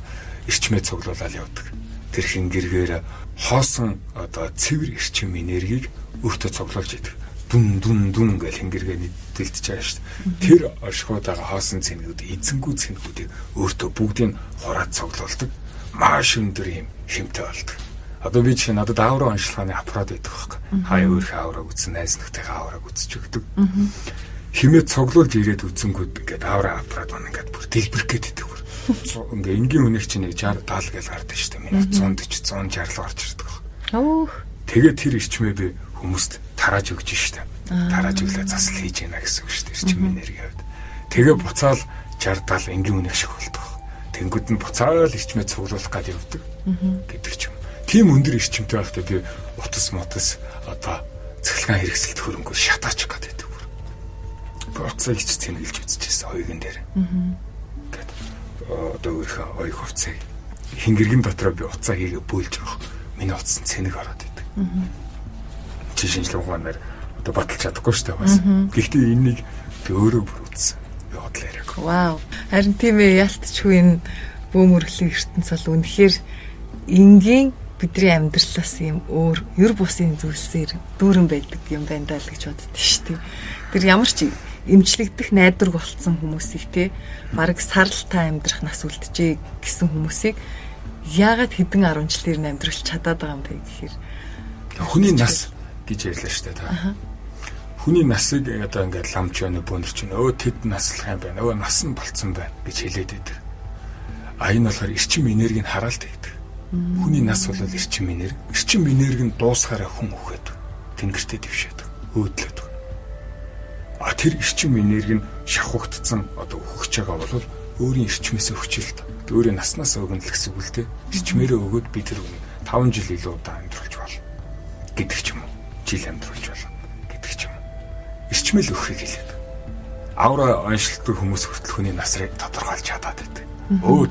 эрчмээ цуглуулаад явдаг. Тэр хингэргээр хоосон одоо цэвэр эрчим энергийг өөртөө цуглуулж идэг. Дүн гэл хингэргээ дэлдэж байгаа шүү дээ. Тэр оршихуйдаага хоосон цэнгүүд эзэнгүү цэнгүүдийг өөртөө бүгдийг хураад цуглуулдаг. Маш өндөр юм хэмтэй болдог. Одоо би чинь надад аавраа онцлогооны аппарат байдаг байхгүй. Хаяа өөрхөн аавраа үзсэн, найз нөхдөйхөө аавраа үзэж өгдөг. Химээ цуглуулж ирээд үзэнгүүд ингээд аавраа аппарат маань ингээд бүр дэлбэрэх гээд идэг. Ингээ энгийн хүнийг чинь 60 70 гэж гардаг шүү дээ. Миний 140 160 л орж ирдэг. Тэгээд тэр эрчмээ би хүмүүст тарааж өгч шүү дээ. Тарааж өглөө засал хийж гинэ гэсэн үг шүү дээ. Эрчим энерги аваад. Тэгээ буцаал 60 70 энгийн хүнийг шиг болдог. Тэнгүүд нь буцаал эрчмээ цуглуулах гад явдаг гэдэг ч юм. Тийм өндөр эрчимтэй байхдаа би утас одоо цэглэхэн хэрэгсэлт хөрөнгөөр шатаач гэдэг. Буцааг ч тэнэглэж үзчихсэн хоёрын дээр. Гэт одоо өөрийнхөө оёг хувцсыг хингэргийн дотроо би уцаа хийгээ бөөлж байгаа. Миний утсан цэнэг ороод идэг. Чи шинжлэх ухаанаар одоо баталж чадахгүй шүү дээ бас. Гэхдээ энийг би өөрөө бүр үзсэн. Би бодлоо яриаг. Вау. Харин тийм ээ, ялтчгүй энэ бөөмөргөлийн ертөнц бол үнэхээр энгийн бидний амьдралаас юм өөр ер бусын зүйлсээр дүүрэн байдаг юм байна даа л гэж боддоо шүү дээ. Тэр ямар ч эмчлэгдэх найдварг болцсон хүмүүсийг те бараг саралтай амьдрах нас үлджээ гэсэн хүмүүсийг яагаад хэдэн 10 жилээр амьдралч чадаад байгаа юм бэ гэхээр хүний нас гэж ярьлаа шүү дээ та. Хүний насыг одоо ингээд ламч өнө бөөнөрч өнө тэд наслах юм байна. Нас нь болцсон байна гэж хэлээд байдаг. Энэ болохоор эрчим энергийг хараалт гэдэг. Хүний нас бол эрчим энерги. Эрчим энерги нь дуусахаараа хүн үхээд тэнгэртээ дэвшээд өөдлөд. Тэр эрчим энерги нь шавхагдсан одоо өгч байгаа бол өөрийн эрчмээсээ хүчилт өөрийн наснаас өгнө л гэсэн үг л дээ. Эрчмээрээ өгөөд би тэр 5 жил илүү удаа амьдруулж болно гэдэг ч юм уу. Жил амьдруулж болно гэдэг ч юм уу. Эрчмэл өгөхийг хэлээд. Аура онцлогтой хүмүүс хүртэл хүний насрыг тодорхойлж чадаад байдаг.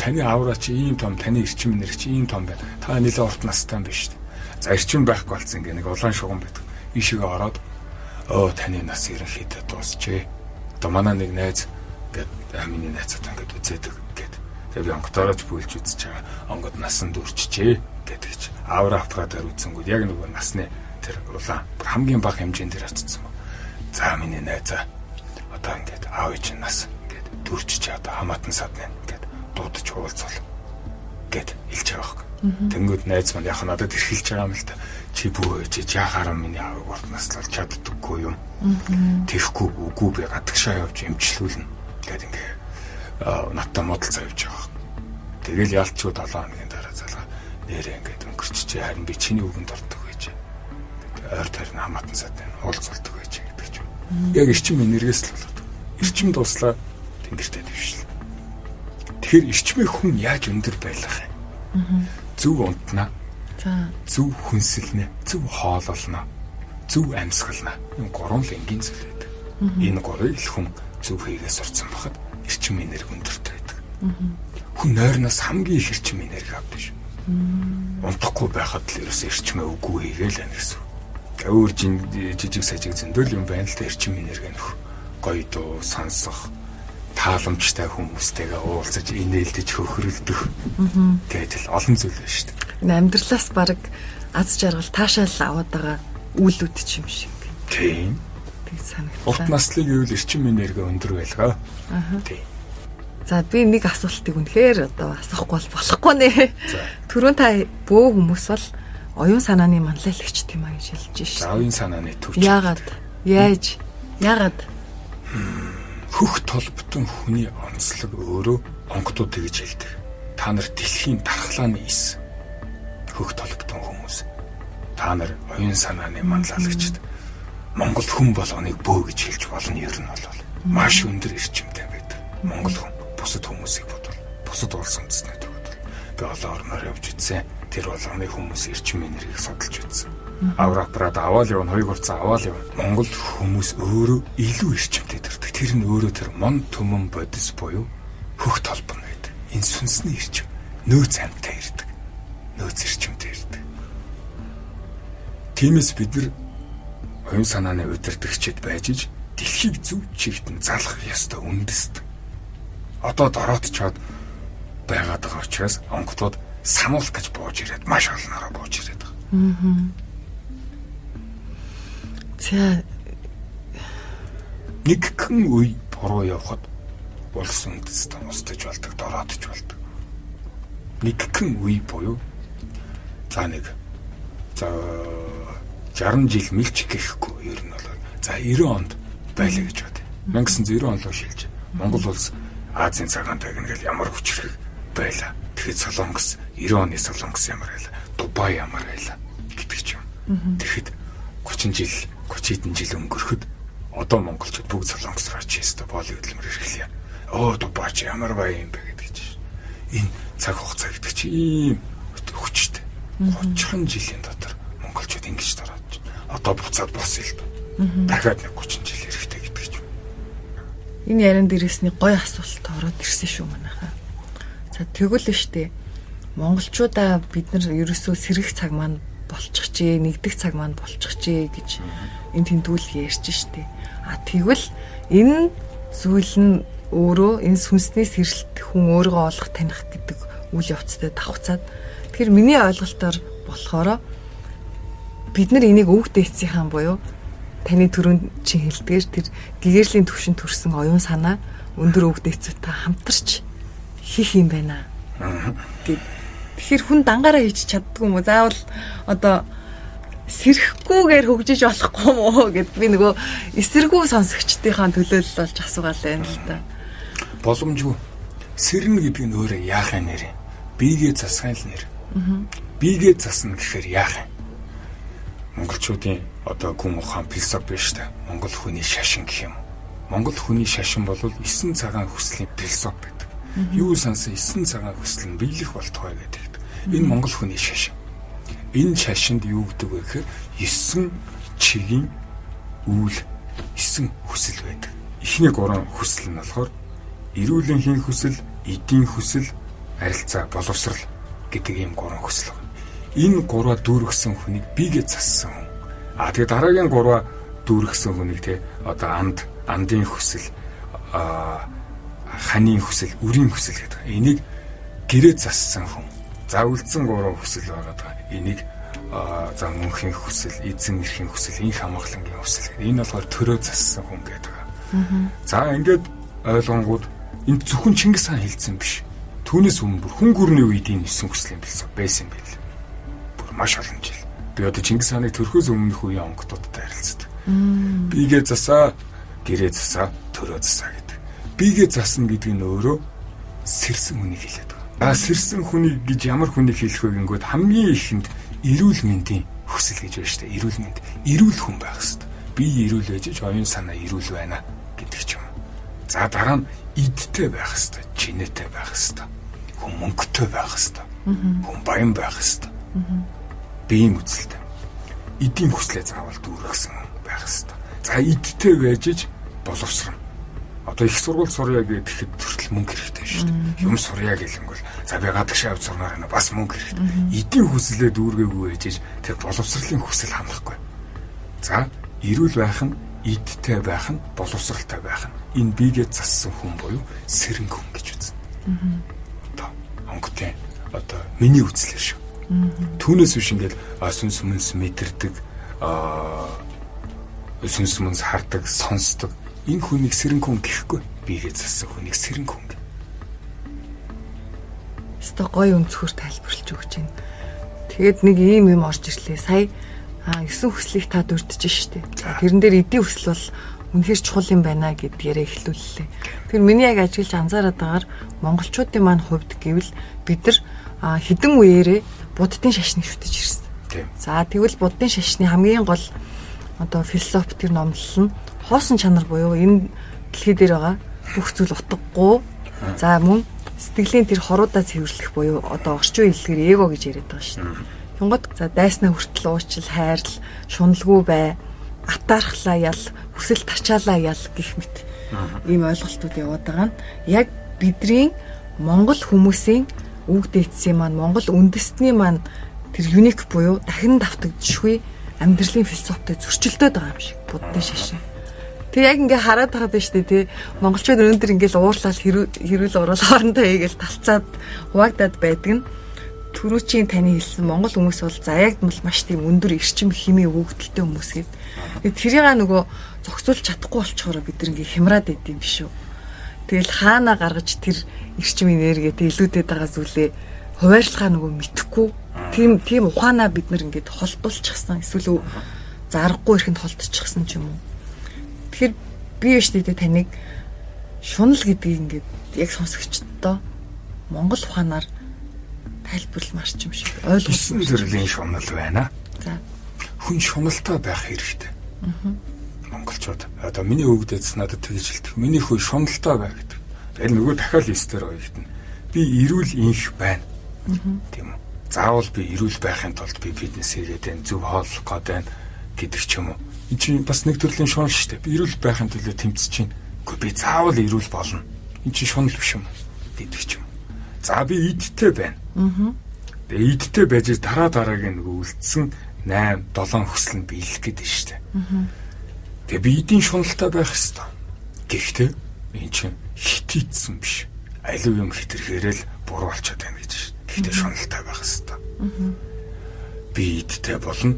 Таны аура чи ийм том, таны эрчим энерги чи ийм том байна. Та нэлээд урт настай юм биш үү? За эрчим байхгүй болсон ингээ нэг улаан шугам байдаг. Ишигээ ороод таны нас ерөнхийдөө дуусчээ. Одоо манай нэг найз ингээд миний найзтай ингээд үзээдэг гэд. Тэгээ би онгодоорож бүлж үзэж байгаа. Онгод насан дүүрчжээ гэдэг чи. Аура аппаратаар үзэнгүүд яг нөгөө насны тэр улаан хамгийн бага хэмжээнд дээр очсон ба. За миний найзаа одоо ингээд аав чинь нас ингээд дүүрчжээ одоо хамаатан садна ингээд дуудаж уулзвал гэд хэлж байгаа байхгүй. Тэнгүүд найз маань яг надад ирхэлж байгаа юм л та. Чи бүү чи жахаараа миний аавыг урт наслал чаддаггүй юм. Тэхгүй үгүй би гадагшаа явж эмчлүүлнэ гэд ингээ надтай модалцаа явж байгаа. Тэгэл ялчгүй 7 хоногийн дараа залгаа нэрээ ингээд өнгөрчжээ. Харин би чиний үгэнд ордог байж. Ойр тойрны хамаатан садны уулзалдаг байж гэдэг ч юм. Яг эрчим энергиэс л болоод. Эрчим дуслаа тэнгэртээ дэвшил. Тэгэхээр эрчмийн хүн яаж өндөр байлгах юм? Зөв унтнаа. Зөв хүнсэлнэ, зөв хоололно. зөв амьсгална. Энэ гурван л энгийн зүйл байдаг. Энэ гурвыг л хүн зөв хийгээ сурцсан бахад эрчим энерги өндөртэй байдаг. Хүн нойрноос хамгийн их эрчим энерги авдаг шүү. Унтахгүй байхад л ерөөсөө эрчмээ үгүй хийгээл байна гэсэн. Өөр жижиг сажиг зөндөл юм байна л да эрчим энерги нөх. Гоё дуу сонсох, тааламжтай хүмүүстэйгээ уулзаж инээлдэж хөхрөлдөх гэдэг л олон зүйл байна шүү дээ. Амьдралаас баг аз жаргал таашаал аваад байгаа үйлүүд ч юм шиг. Тийм. Тэг санагдлаа. Урт наслыг гэвэл эрчим энерги өндөр байлгаа. Тийм. За би нэг асуултыг үнэхээр одоо асуухгүй болохгүй нэ. Түрүүн та бөө хүмүүс бол оюун санааны манлайлагч тийм аа гэж хэлж шээ. За оюун санааны төвч. Яагаад? Яаж? Яагаад? Хөх толботон хүний онцлог өөрөө онгодууд гэж хэлдэг. Та нар дэлхийн дархлааны эс. Хөх толботон хүмүүс. Та нар оюун санааны манлайлагчд. Монгол хүн болгоныг бөө гэж хэлж болно. Ер нь бол маш өндөр эрчимтэй байдаг. Монгол хүн бусад хүмүүсийг бодвол бусад улс үндэстнүүд бодвол би олон орноор явж үзсэн. Тэр болгоны хүмүүс эрчим энергийг судалж үзсэн. Аврапрад аваад явна, хоёр хувцас аваад явна. Монгол хүмүүс өөрөө илүү эрчимтэй төрдөг. Тэр нь өөрөө тэр мон төмөн бодис буюу хөх толбон байдаг. Энэ сүнсний эрчим нөөц амьтаа ирдэг. Нөөц эрчимтэй ирдэг. Тиймээс бид нар оюун санааны удирдагчид байж иж дэлхийг зөв чигтэн залгах ёстой үндэст. Одоо дороотчоод байгаад байгаа учраас онгодууд сануулах гэж бууж ирээд маш олнороо бууж ирээд байгаа. За нэг хэн үе буруу явхад улс үндэстэн устж болдог, дороотч болдог. Нэг хэн үе буюу за 60 жил мэлч гэхгүй ер нь бол за 90 онд байлаа гэж бод. 1990 он руу шилж Монгол улс Азийн цагаан тагна гэл ямар хүчрэг байла. Тэгэхэд Солонгос 90 оны Солонгос ямар байла. Дубай ямар байла гэдэг ч юм. Тэгэхэд 30 хэдэн жил өнгөрөхөд одоо монголчууд бүгд Солонгос руу очиж боол хөдөлмөр эрхлэе. Дубай ч ямар бай юм бэ гэдэг чинь. Энэ цаг хугацаа гэдэг чинь ийм хүчтэй. 30 жилийн дотор монголчууд ингэж дороод байна. Одоо буцаад босъё л доо. Дахиад нэг 30 жил хэрэгтэй гэдэг ч юм. Энэ яран дээрээсний гой асуулт ороод ирсэн шүү манайхаа. За тэгвэл л штэ. Монголчуудаа бид нар ерөөсөө сэрэх цаг маань болчих чээ, нэгдэх цаг маань болчих чээ гэж энэ тэмдгүүл ярьж штэ. Тэгвэл энэ зүйл нь өөрөө энэ сүнсний сэрэлт хүн өөрийгөө олох таних гэдэг үйл явцтай давхцаад тэгэхээр миний ойлголтоор болохоор бид нар энийг өвөг дээдсийн буюу таны түрүүн чинь хэлдгээр тэр гэгэрлийн төвшин төрсэн оюун санаа өндөр өвөг дээдсүүдтэй хамтарч хийх юм байна. Тэгэхээр хүн дангаараа хийж чаддгүй юм уу? Заавал одоо сэрхгүйгээр хөгжиж болохгүй юм уу гэд би нөгөө эсэргүү сонсогчдынхаа төлөөлөл болж асуугаал байна л да. Боломжгүй. Сэрнэ гэдэг нь өөрөө яахын нэр. Биегээ засахын л нэр. Биегээ засна гэхээр яах юм? Монголчуудын одоо гүн ухаан философи биш та. Монгол хүний шашин гэх юм. Монгол хүний шашин бол 9 цагаан хүслийн философи байдаг. Юу сансан 9 цагаан хүсэл нь биелэх болтугай гэдэг. Энэ монгол хүний шашин. Энэ шашинд юу гэдэг вэ гэхээр 9 чигийн үйл 9 хүсэл байдаг. Эхний 3 хүсэл нь болохоор эрүүлэнхийн хүсэл, эдийн хүсэл, арилцаа, боловсрал гэдэг ийм 3 хүсэл байна. Энэ 3-аа дүүргэсэн хүнийг биегээ зассан хүн. Тэгээ дараагийн 3-аа дүүргэсэн хүнийг те одоо андын хүсэл, ханийн хүсэл, үрийн хүсэл гэдэг. Энийг гэрээ зассан хүн. За үлдсэн 3 хүсэл байгаа. Энийг за мөнхийн хүсэл, эзэн эрхийн хүсэл, инх хамгаалангийн хүсэл гэдэг. Энэ болохоор төрөө зассан хүн гэдэг. За ингээд ойлгонгууд энэ зөвхөн Чингис хаан хэлсэн биш. Түүнээс өмнө бүр хүн гүрний үед энэ 9 хүслийн бэлсэг байсан юм байл. Бүр маш олон жил. Би одоо Чингис хааныг төрөхөөс өмнөх үеийн онгодуудтай харилцдаг. Биегээ засаа, гэрээ засаа, төрөө засаа гэдэг. Биегээ засна гэдэг нь өөрөө сэрсэн хүнийг хэлээд байгаа. Сэрсэн хүнийг гэж ямар хүнийг хэлэх вэ гингүүд хамгийн ихэнд эрүүл мэндийн хүсэл гэж байна шүү дээ. Эрүүл мэнд. Эрүүл хүн байх хэрэгтэй. Бие эрүүл байж оюун санаа эрүүл байна гэдэг ч юм. За дараа нь идтэй байх хэрэгтэй, чинээтэй байх хэрэгтэй. Хүн мөнгөтэй байх хэрэгтэй. Хүн баян байх хэрэгтэй. Биеийн үзэлтэй. эдийн хүслээ заавал дүүргэсэн байх ёстой. За идтэй байж иж боловсрон. Одоо их сургууль сурья гэхэд төртөл мөнгө хэрэгтэй шүү дээ. Юм сурья гэлэнгүүл за би гадагш авч сурмаар байна бас мөнгө хэрэгтэй. Эдийн хүслээ дүүргээгүй байж иж тэр боловсролын хүсэл ханахгүй. За эрүүл байх нь идтэй байх нь боловсралтай байх нь энэ бигээ зассан хүн буюу сэрэнг хүн гэж үзнэ. Одоо онготой одоо миний үзлээ шүү. Түүнээс биш ингээл сүнс мөнс мэдэрдэг сүнс мөнс хардаг сонсдог энэ хүнийг сэрэнг хүн гэхгүй бигээ зассан хүнийг сэрэнг хүн. Өстой гоё өнцгөр тайлбарлаж өгч байна. Тэгээд нэг ийм юм орж ирлээ. Сая 9 хүслийг та дурдж штэ. Тэрэн дээр эдийн хүсэл бол үнэхээр чухал юм байна гэдгээрээ эхлүүллээ. Тэр миний яг ажиглаж анзаараад байгаагаар монголчуудын маань хувьд гэвэл бид нар хідэн үеэрээ буддын шашныг шүтэж ирсэн. За тэгвэл буддын шашны хамгийн гол одоо философи тэр номлол нь хоосон чанар буюу энэ дэлхий дээр байгаа бүх зүйл утгагүй. За мөн сэтгэлийн тэр хоруудаа цэвэрлэх буюу одоо орчин үеийн хэлээр эго гэж яриад байгаа шүү дээ. Тунгад за дайснаа хүртэл уучил хайрл шуналгүй бай атаархлаа ял хүсэл тачаалаа ял гэх мэт ийм ойлголтууд яваад байгаа нь яг бидний монгол хүмүүсийн үг дээдсийн маань монгол үндэстний маань тэр юник буюу дахин давтагдчихгүй амьдралын философитой зөрчилдөд байгаа юм шиг буддын шашин. Тэг яг ингээ хараад байгаа даа штэ тий монголчууд өнөөдөр ингээл уурлал хэрүүл уруул хоорондоо ийгээл талцаад хуваагдаад байдаг нь түрүүчийн таны хэлсэн монгол хүмүүс бол заягдмал маш тийм өндөр эрчим химийн өгөгдөлтэй хүмүүс гээд тэрийг нөгөө зохицуулж чадахгүй болчоороо бид нэг хямраад байд юм биш үү. Тэгэл хаана гаргаж тэр эрчим энергиэд илүүдэд байгаа зүйлээ хуваарлахаа нөгөө мэдхгүй тийм ухаанаа бид нар ингээд холдуулчихсан эсвэл зарахгүй ихэнд холдчихсан ч юм уу. Тэгэхээр би биш дээ таныг шунал гэдгийг ингээд яг сонсогчдоо монгол ухаанаар тайлбарламар ч юм шиг ойлгуулсан төрлийн шунал байна. За. Хүн шуналтай байх хэрэгтэй. Монголчууд одоо миний өвгдөөс надад тэгж хэлдэг. Миний хөө шуналтай бай гэдэг. Тэгэл нөгөө дахиад эстер оёгдно. Би эрүүл инх байна. Тийм үү. Заавал би эрүүл байхын тулд би фитнес хийгээд байна, зөв хооллох гээд байна гэдэг ч юм уу. Энэ чинь бас нэг төрлийн шунал шүү дээ. Би эрүүл байхын тулд тэмцэж чинь. Гэхдээ би заавал эрүүл болно. Энэ чинь шунал биш юм гэдэг ч юм. За би идтэй байна. Тэгээ идтэй байж дараагийн нөгөө үлдсэн 8 7 хүсэл нь биелэх гэдэг шүү дээ. Тэгээ би эдийн шуналтай байх ёстой. Гэхдээ энэ чинь хитийдсэн биш. Аливаа юм хитэрхээрэл буруу болчиход байна гэж шүү. Гэхдээ шуналтай байх ёстой. Би идтэй болно.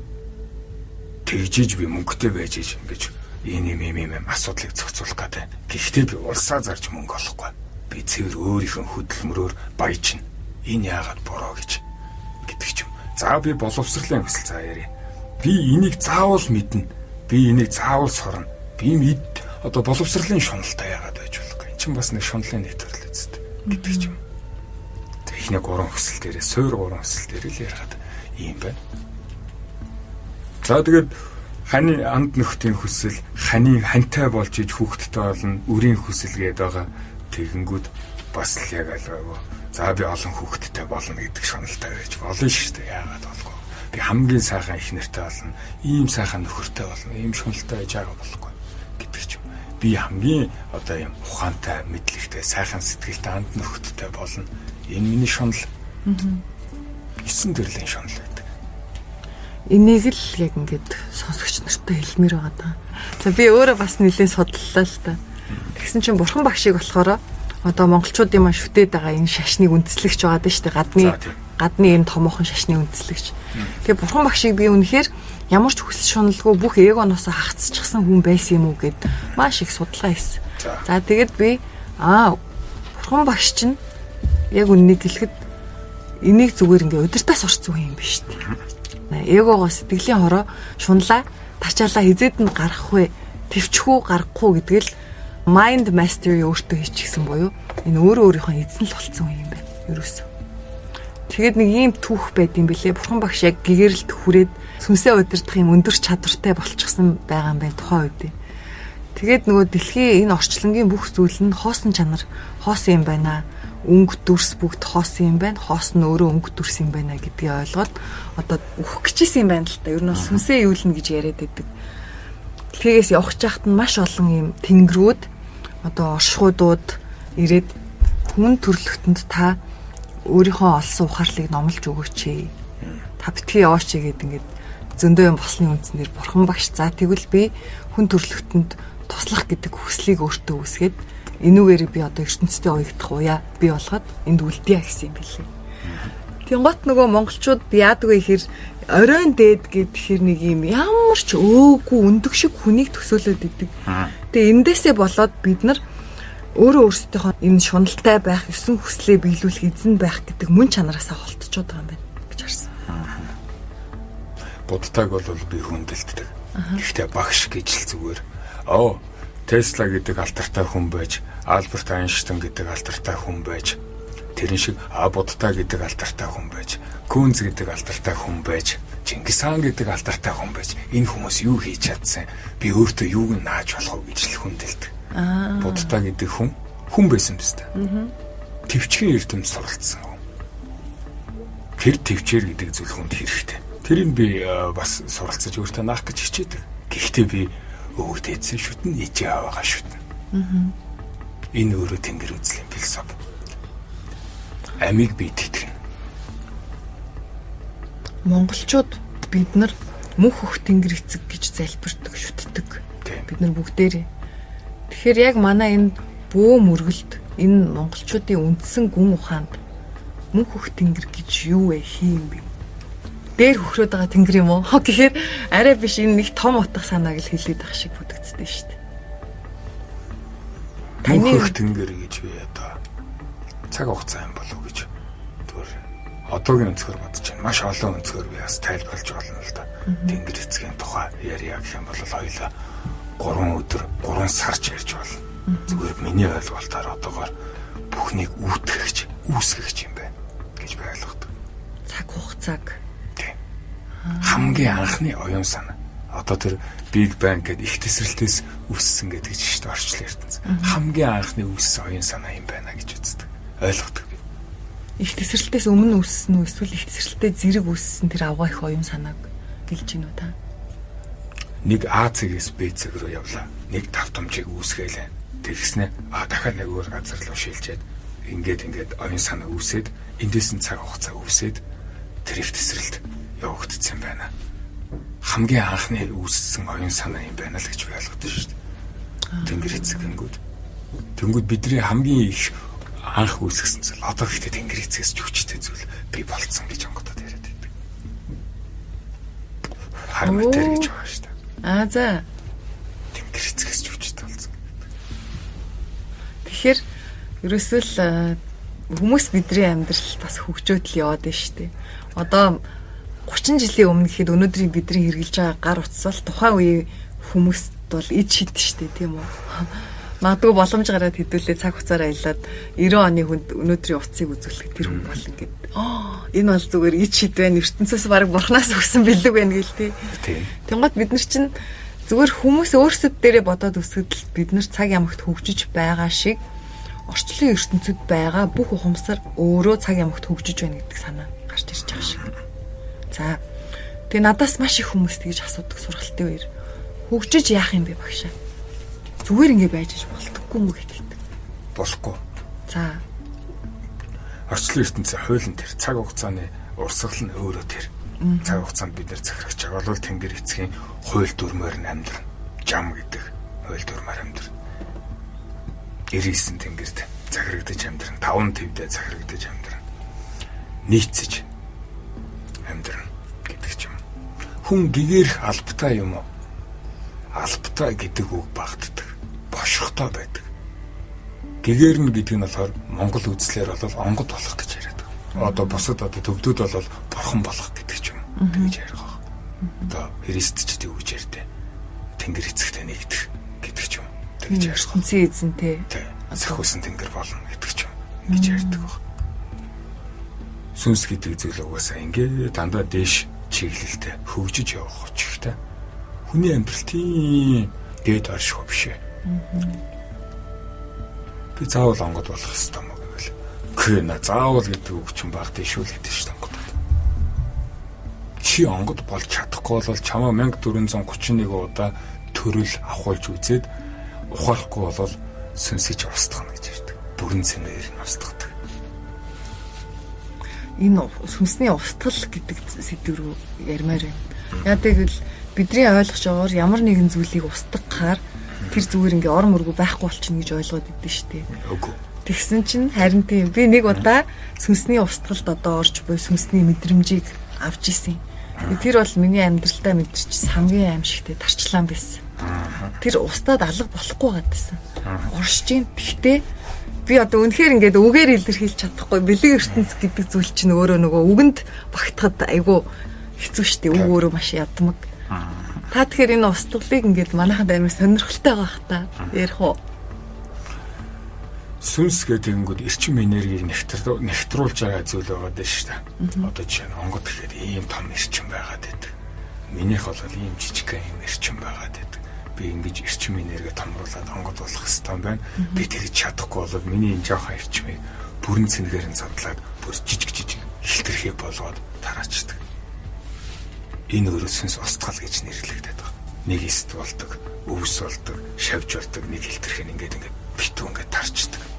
Тэгжиж би мөнгөтэй байж ингэж ийм асуудлыг зохицуулах гэдэг. Гэхдээ би улсаа зарж мөнгө олохгүй. Би цэвэр өөрийнхөө хөдөлмөрөөр баяжна. Энэ яагаад буруу гэж гэдэг ч юм. За би боловсролын хүсэл заа ярив. Би энийг заавал мэднэ. Би энийг заавал сурна. Би одоо боловсролын шуналтай яагаад байж болохгүй. Энд чинь бас нэг шунлын нэг төрөл үсттэй гэдэг ч юм. За ихний 3 хүсэл дээрээ суур 3 хүсэл дээр л ярихад ийм байна. За тэгээд ханы анд нөхдийн хүсэл, ханы хантай болж иж хүүхдтэй болно, үрийн хүсэл гээд байгаа. Тэгэнгүүт бас л яг алгаагүй. За би олон хүүхдтэй болно гэдэг шуналтай байж болно шүү дээ. Яагаад болгүй. Би хамгийн сайхан их нэртэй болно. Ийм сайхан нөхөртэй болно. Ийм шуналтай байж байгаа болохгүй гэдэг ч юм. Би хамгийн одоо юм ухаантай, мэдлэгтэй, сайхан сэтгэлтэй анд нөхөртэй болно. Энэ миний шунал. 9 төрлийн шунал байдаг. Энийг л яг ингээд сонсогч нартай хэлмээр байгаа даа. За би өөрөө бас нэлээд судлалаа л та. Тэгсэн чинь бурхан багшийг болохоор одоо монголчуудын маань шүтээд байгаа энэ шашныг үндэслэгч байгаа даа шүү дээ. Гадны энэ томоохон шашны үндэслэгч. Тэгээ бурхан багшийг би үнэхээр ямар ч хүсэл шуналгүй бүх эгоноос хагацчихсан хүн байсан юм уу гэд маш их судалгаа хийсэн. За тэгээд би бурхан багш чинь яг үннийг хэлэхэд энийг зүгээр ингээ удирдаас орсон хүн юм биш дээ. Эгогоо сэтгэлийн хороо шунлаа тачаалаа хизээд нь гарах вэ? Тэвчих үү гарахгүй гэдэг л mind mastery өөртөө хийчихсэн буюу энэ өөрийнхөө эзэн л болсон юм байна. Ерөөсөө. Тэгээд нэг ийм түүх байд юм бэлээ. Бурхан багш яг гэгэрэлд хүрээд сүнсээ удирдах юм өндөр чадвартай болчихсон байгаа юм байна тухайн үед. Тэгээд нөгөө дэлхийн энэ орчлонгийн бүх зүйл нь хоосон чанар хоосон юм байна. өнгө дүрс бүгд хоос юм байна. Хоос нь өөрөө өнгө дүрс юм байна гэдгийг ойлгоод одоо өөх гэжсэн юм байна л та. Ер нь сүнсээ юулна гэж яриад байдаг. Тэгээс явах жахт нь маш олон юм тэнгэрүүд одоо оршихуйдууд ирээд хүн төрлөختөнд та өөрийнхөө олсон ухаарлыг номлож өгөөч. Та битгий яваач гэдэг ингээд зөндөө юм болсны үндснээр бурхан багш за тэгвэл би хүн төрлөختөнд туслах гэдэг хүслийг өөртөө үүсгээд энүүгээр би одоо ертөнцийн уягдах уяа би болгоод энд үлдъя гэсэн юм билээ. Тэнгот нөгөө монголчууд яадаг вэ гэхээр оройн дээд гэхээр нэг юм ямар ч өөгүй өндөг шиг хүнийг төсөөлөд идэг. Тэгээ эндээсээ болоод бид нар өөрөө өөрсдийнхөө энэ шуналтай байх, ёсон хүслээ биелүүлэх эзэн байх гэдэг мөн чанараасаа холтчиход байгаа юм байна гэж харсан. Буддаг бол би хүндэлдэг. Гэхдээ багш гэж л зүгээр. Тесла гэдэг алдартай хүн байж, Альберт Айнштейн гэдэг алдартай хүн байж, тэрэн шиг Будда гэдэг алдартай хүн байж, Кунц гэдэг алдартай хүн байж, Чингис хаан гэдэг алдартай хүн байж, энэ хүмүүс юу хийж чадсан? Би өөртөө юуг нь нааж болох вэ гэж л хүндэлдэг. Будда гэдэг хүн байсан биз дээ. Төвчгийн эрдэмт суралцсан хүн. Тэр төвчээр гэдэг зүйл хүнд хэрэгтэй. Тэрийг би бас суралцаж өөртөө наах гэж хичээдэг. Гэхдээ би өвөг дээдсэн шүтэн ижээ аваагаа шүтэн. Энэ өөрөө тэнгэр үзлийн философи. Амийг би итгэдэг. Монголчууд бид нар мөнх хөх тэнгэр эцэг гэж залбирдаг, шүтдэг. Бид нар бүгдээрээ. Тэгэхээр яг манай энэ бөө мөргөлд энэ монголчуудын үндсэн гүн ухаанд мөнх хөх тэнгэр гэж юу вэ хийм бэ? Дээр хөхрөөд байгаа тэнгэр юм уу? Тэгэхээр арай биш энэ нэг том утга санааг л хэлээд байх шиг бодогдсон шүү дээ. Таны хөх тэнгэр гэж би одоо цаг хугацаа юм болов уу гэж зүгээр одоогийн өнцгөр бодож байна. Маш олон өнцгөр би бас тайлбарлаж болно л да. Тэнгэр эцгийн тухай ярья гэх юм бол хоёулаа 3 өдөр 3 сарч ярьж болно. Зүгээр миний ойлголтоор одоогоор бүхнийг үүтгэгч, үүсгэгч юм байна гэж би ойлгодог. Цаг хугацааг хамгийн анхны оюун санаа. Одоо тэр Big Bang гэдэг их тесрэлтээс үүссэн гэдэг чинь шүү дээ орчлон ертөнц. Хамгийн анхны үүссэн оюун санаа юм байна гэж үздэг. Ойлгодог би. Их тесрэлтээс өмнө үүссэн үү эсвэл их тесрэлтээ зэрэг үүссэн тэр авгаа их оюун санааг хэлж гинүү та? Нэг А цэгээс Б цэг рүү явлаа. Нэг давтамжийг үүсгээлээ. Тэгснэ дахиад нэг өөр газар руу шилжээд ингээд оюун санаа үүсээд эндээс нь цаг хугацаа үүсээд тэр их тесрэлт явагдсан юм байна. Хамгийн анхны үүссэн оюун санаа юм байна л гэж би ойлгодог шүү дээ. Тэнгэр эцэг гингүүд. Тэнгүүд бидний хамгийн их анх үүсгэсэн зүйл одоо ихтэй тэнгэр эцгээс ч хүчтэй зүйл би болцсон гэж онгодод яриад байдаг. Харматэр гэж байна шүү дээ. За. Тэнгэр эцгээс ч хүчтэй болсон. Тэгэхээр ерөөсөө л хүмүүс бидний амьдрал бас хөгжөөд л яваад байна шүү дээ. Одоо 30 жилийн өмнө гэхэд өнөөдрийн бидний хэрэгжилж байгаа гар утас бол тухайн үеийн хүмүүст бол ид шид штэ тийм үү. Магадгүй боломж гараад хэдүүлээ цаг хугацаараа аялаад 90 оны хүнд өнөөдрийн утсыг үзүүлэх тэр хүн бол ингээд энэ бол зүгээр ид шид байна ертөнцөөс баг бурхнаас өгсөн бэлэг байна гэл тий. Тэнгод бид нар чинь зүгээр хүмүүс өөрсдөд дээрээ бодоод өсгөд л бид нар цаг ямагт хөгжиж байгаа шиг орчлон ертөнцид байгаа бүх ухамсар өөрөө цаг ямагт хөгжиж байна гэдэг санаа гарч ирж байгаа шиг. За. Тэгээ надаас маш их хүмүүс тэгж асуудаг сургалтын үеэр хөгжиж яах юм бэ багшаа? Зүгээр ингэ байж болдоггүй юм гэдэг. Болохгүй. За. Орчлон ертөнцийн хуулийн тэр цаг хугацааны урсгал нь өөрөө тэр. Цаг хугацаанд бид нэр захирагч байгаа бол тэнгэр эцгийн хууль дүрмээр нь амьдрна. Жам гэдэг хууль дүрмээр амьдрна. 99 тэнгэрд захирагдаж амьдрна. 5 төвдөө захирагдаж амьдрна. Нийцэж амьдрна гэдэг ч юм. Хүн гэгэрх албатай юм уу? Албатай гэдэг үг багтдаг. Бошхтой байдаг. Гэгэрнэ гэдэг нь болохоор Монгол үзлэр бол онгод болох гэж яриад байгаа. Одоо бусад төвдүүд бол бурхан болох гэдэг ч юм. Тэгж ярих байгаа. Одоо христчүүд юу гэж ярьдээ? Тэнгэр эцэгтэй нэгдэх гэдэг ч юм. Тэгж ярих. Хүнсээ эзэнтэй. Сахиусан тэнгэр болно гэдэг ч юм. Ингэж ярьдаг баг. Сүнс гэдэг зүйл угаасаа ингээд дандаа дээш чиглэлтэй хөгжиж явах учиртай. Хүний амьдрал тийм дээд орших биш ээ. Би заавал онгод болох ёстой мó гэвэл Кэна заавал гэдэг үг чинь баг дэшүүл гэдэг шүү дээ. Чи онгод болж чадахгүй бол чамаа 1431 удаа төрөл авахулж үзээд ухаарахгүй бол сүнсэж устгах гэж ярьдаг. Бүрэн цэнээр нь устгадаг. Энэ сүнсний устгал гэдэг сэдв рүү ярмаар байна. Яа тэгвэл бидний ойлгож байгаагаар ямар нэгэн зүйлийг устгахаар тэр зүгээр ингээ ор мөргөө байхгүй болчихно гэж ойлгоод идэв штэ. Үгүй. Тэгсэн чинь харин тийм би нэг удаа сүнсний устгалд одоо орж буй сүнсний мэдрэмжийг авч исэн. Тэр бол миний амьдралдаа мэдэрч хамгийн аимшигтэй тарчлаан байсан. Тэр устдад алга болохгүй гадсан. Оршиж гин. Гэхдээ би одоо үнэхээр ингээд үгээр илэрхийлж чадахгүй бэлэг ертөнц гэдэг зүйл чинь өөрөө нөгөө үгэнд багтахад айгүй хэцүү шттэ. Үг өөрөө маш ядмаг. Та тэгэхээр энэ устгалыг ингээд манайханд амар сонирхолтой байх та. Ярих уу? Сүнс гэдэг нь эрчим энергийг нэвтрүүлж байгаа зүйл байгаад байна шүү дээ. Одоо жишээ нь онгод гэхэд ийм том эрчим байгаад байдаг. Минийх бол ийм жижиг ийм эрчим байгаад байдаг. Би ингэж эрчим энерги томруулаад онгод болох хэвээр байна. Би тэгж чадахгүй бол миний энэ жоохон эрчмийг бүрэн цэнгээр нь задлаад бүр жижиг хилтэрхий болгоод тараачдаг. Энэ өөрөө сүнс устгал гэж нэрлэгдээд байна. Нэг эст болдог, өвс болдог, шавж болдог, нэг хилтэрхий ингээд битүү ингээд тарчдаг.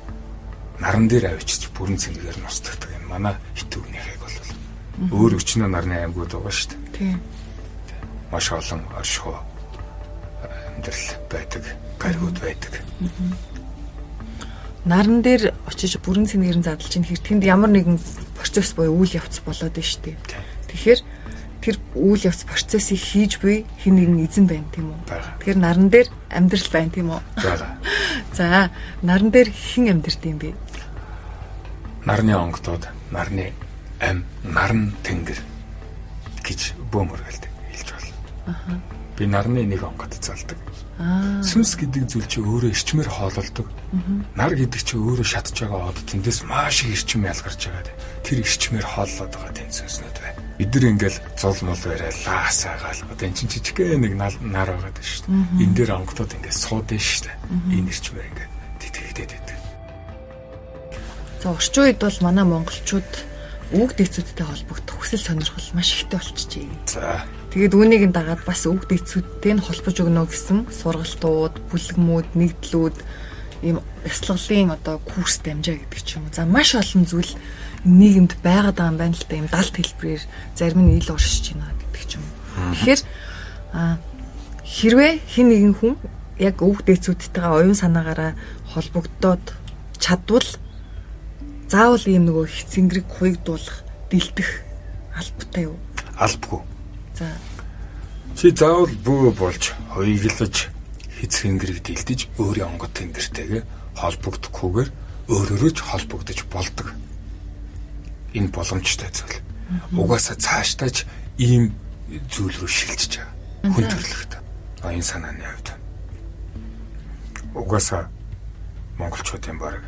Наран дээр авчиж бүрэн цэнгээр нь устгадаг юм. Манай хитүүгнийхийг бол өөр өчнөө нарны аймагуд байгаа шүү дээ. Тийм. Маш олон оршихуй амьдрал байдаг, гаригуд байдаг. Наран дээр очиж бүрэн цэнгээр нь задлж ин хэр тэнд ямар нэгэн процесс буюу үйл явц болоод байна шүү дээ. Тэгэхээр тэр үйл явц процессыг хийж буй хэн нэгэн эзэн байна тийм үү? Тэгэхээр наран дээр амьдрал байна тийм үү? Бага. За, наран дээр хэн амьдард юм бэ? Нарны онгодод, нарны ам, наран тэнгэр гэж бөөмөргөлдөг хэлж байна. Би нарны нэг онгод залдаг. Сүнс гэдэг зүйл чи өөрөө эрчмээр хоололдог. Нар гэдэг чи өөрөө шатж байгаа од тэндээс маш их эрчим ялгарч байгаа. Тэр эрчмээр хооллоод байгаа тийм сүнснүүд байна. Бид нар ингээл зол мол барай лаасаагаал. Одоо эн чинь жижигхэн нэг нар байгаа даа шүү дээ. Энэ дээр онгодод ингээд суудсан шүү дээ. Энэ эрчмээр ингээд тэтгэгдээд байдаг. За орчин үед бол манай монголчууд үг дэцүүдтэй холбогдох хүсэл сонирхол маш ихтэй болчихжээ. За. Тэгээд үүнийг дагаад бас үг дэцүүдтэй нь холбож өгнө гэсэн сургалтууд, бүлгэмүүд, нэгдлүүд ийм бясалгалын одоо курс дамжаа гэдэг ч юм уу. За маш олон зүйл нийгэмд байгаад байгаа юм байна л да. Ийм далд хэлбэрээр зарим нь ил оршиж байна гэдэг ч юм уу. Тэгэхээр хэрвээ хэн нэгэн хүн яг үг дэцүүдтэйгээ оюун санаагаараа холбогдоод чадвал заавал ийм нөгөө хэцэнгэрэг хуйгдуулах, дэлдэх албатай юу? Албагүй. За. Чи заавал бөө болж, хоёиглаж, хэцэнгэрэг дэлдэж өөрийн онгод тэнгэртэйгээ холбогдохгүйгээр өөрөөрөө ч холбогдож болдог. Энэ боломжтой зүйл. Угаасаа цаашдаач ийм зүйл рүү шилжиж байгаа. Хүн төрлөختөө. Оюун санааны хувьд. Угаасаа монголчуудын баг.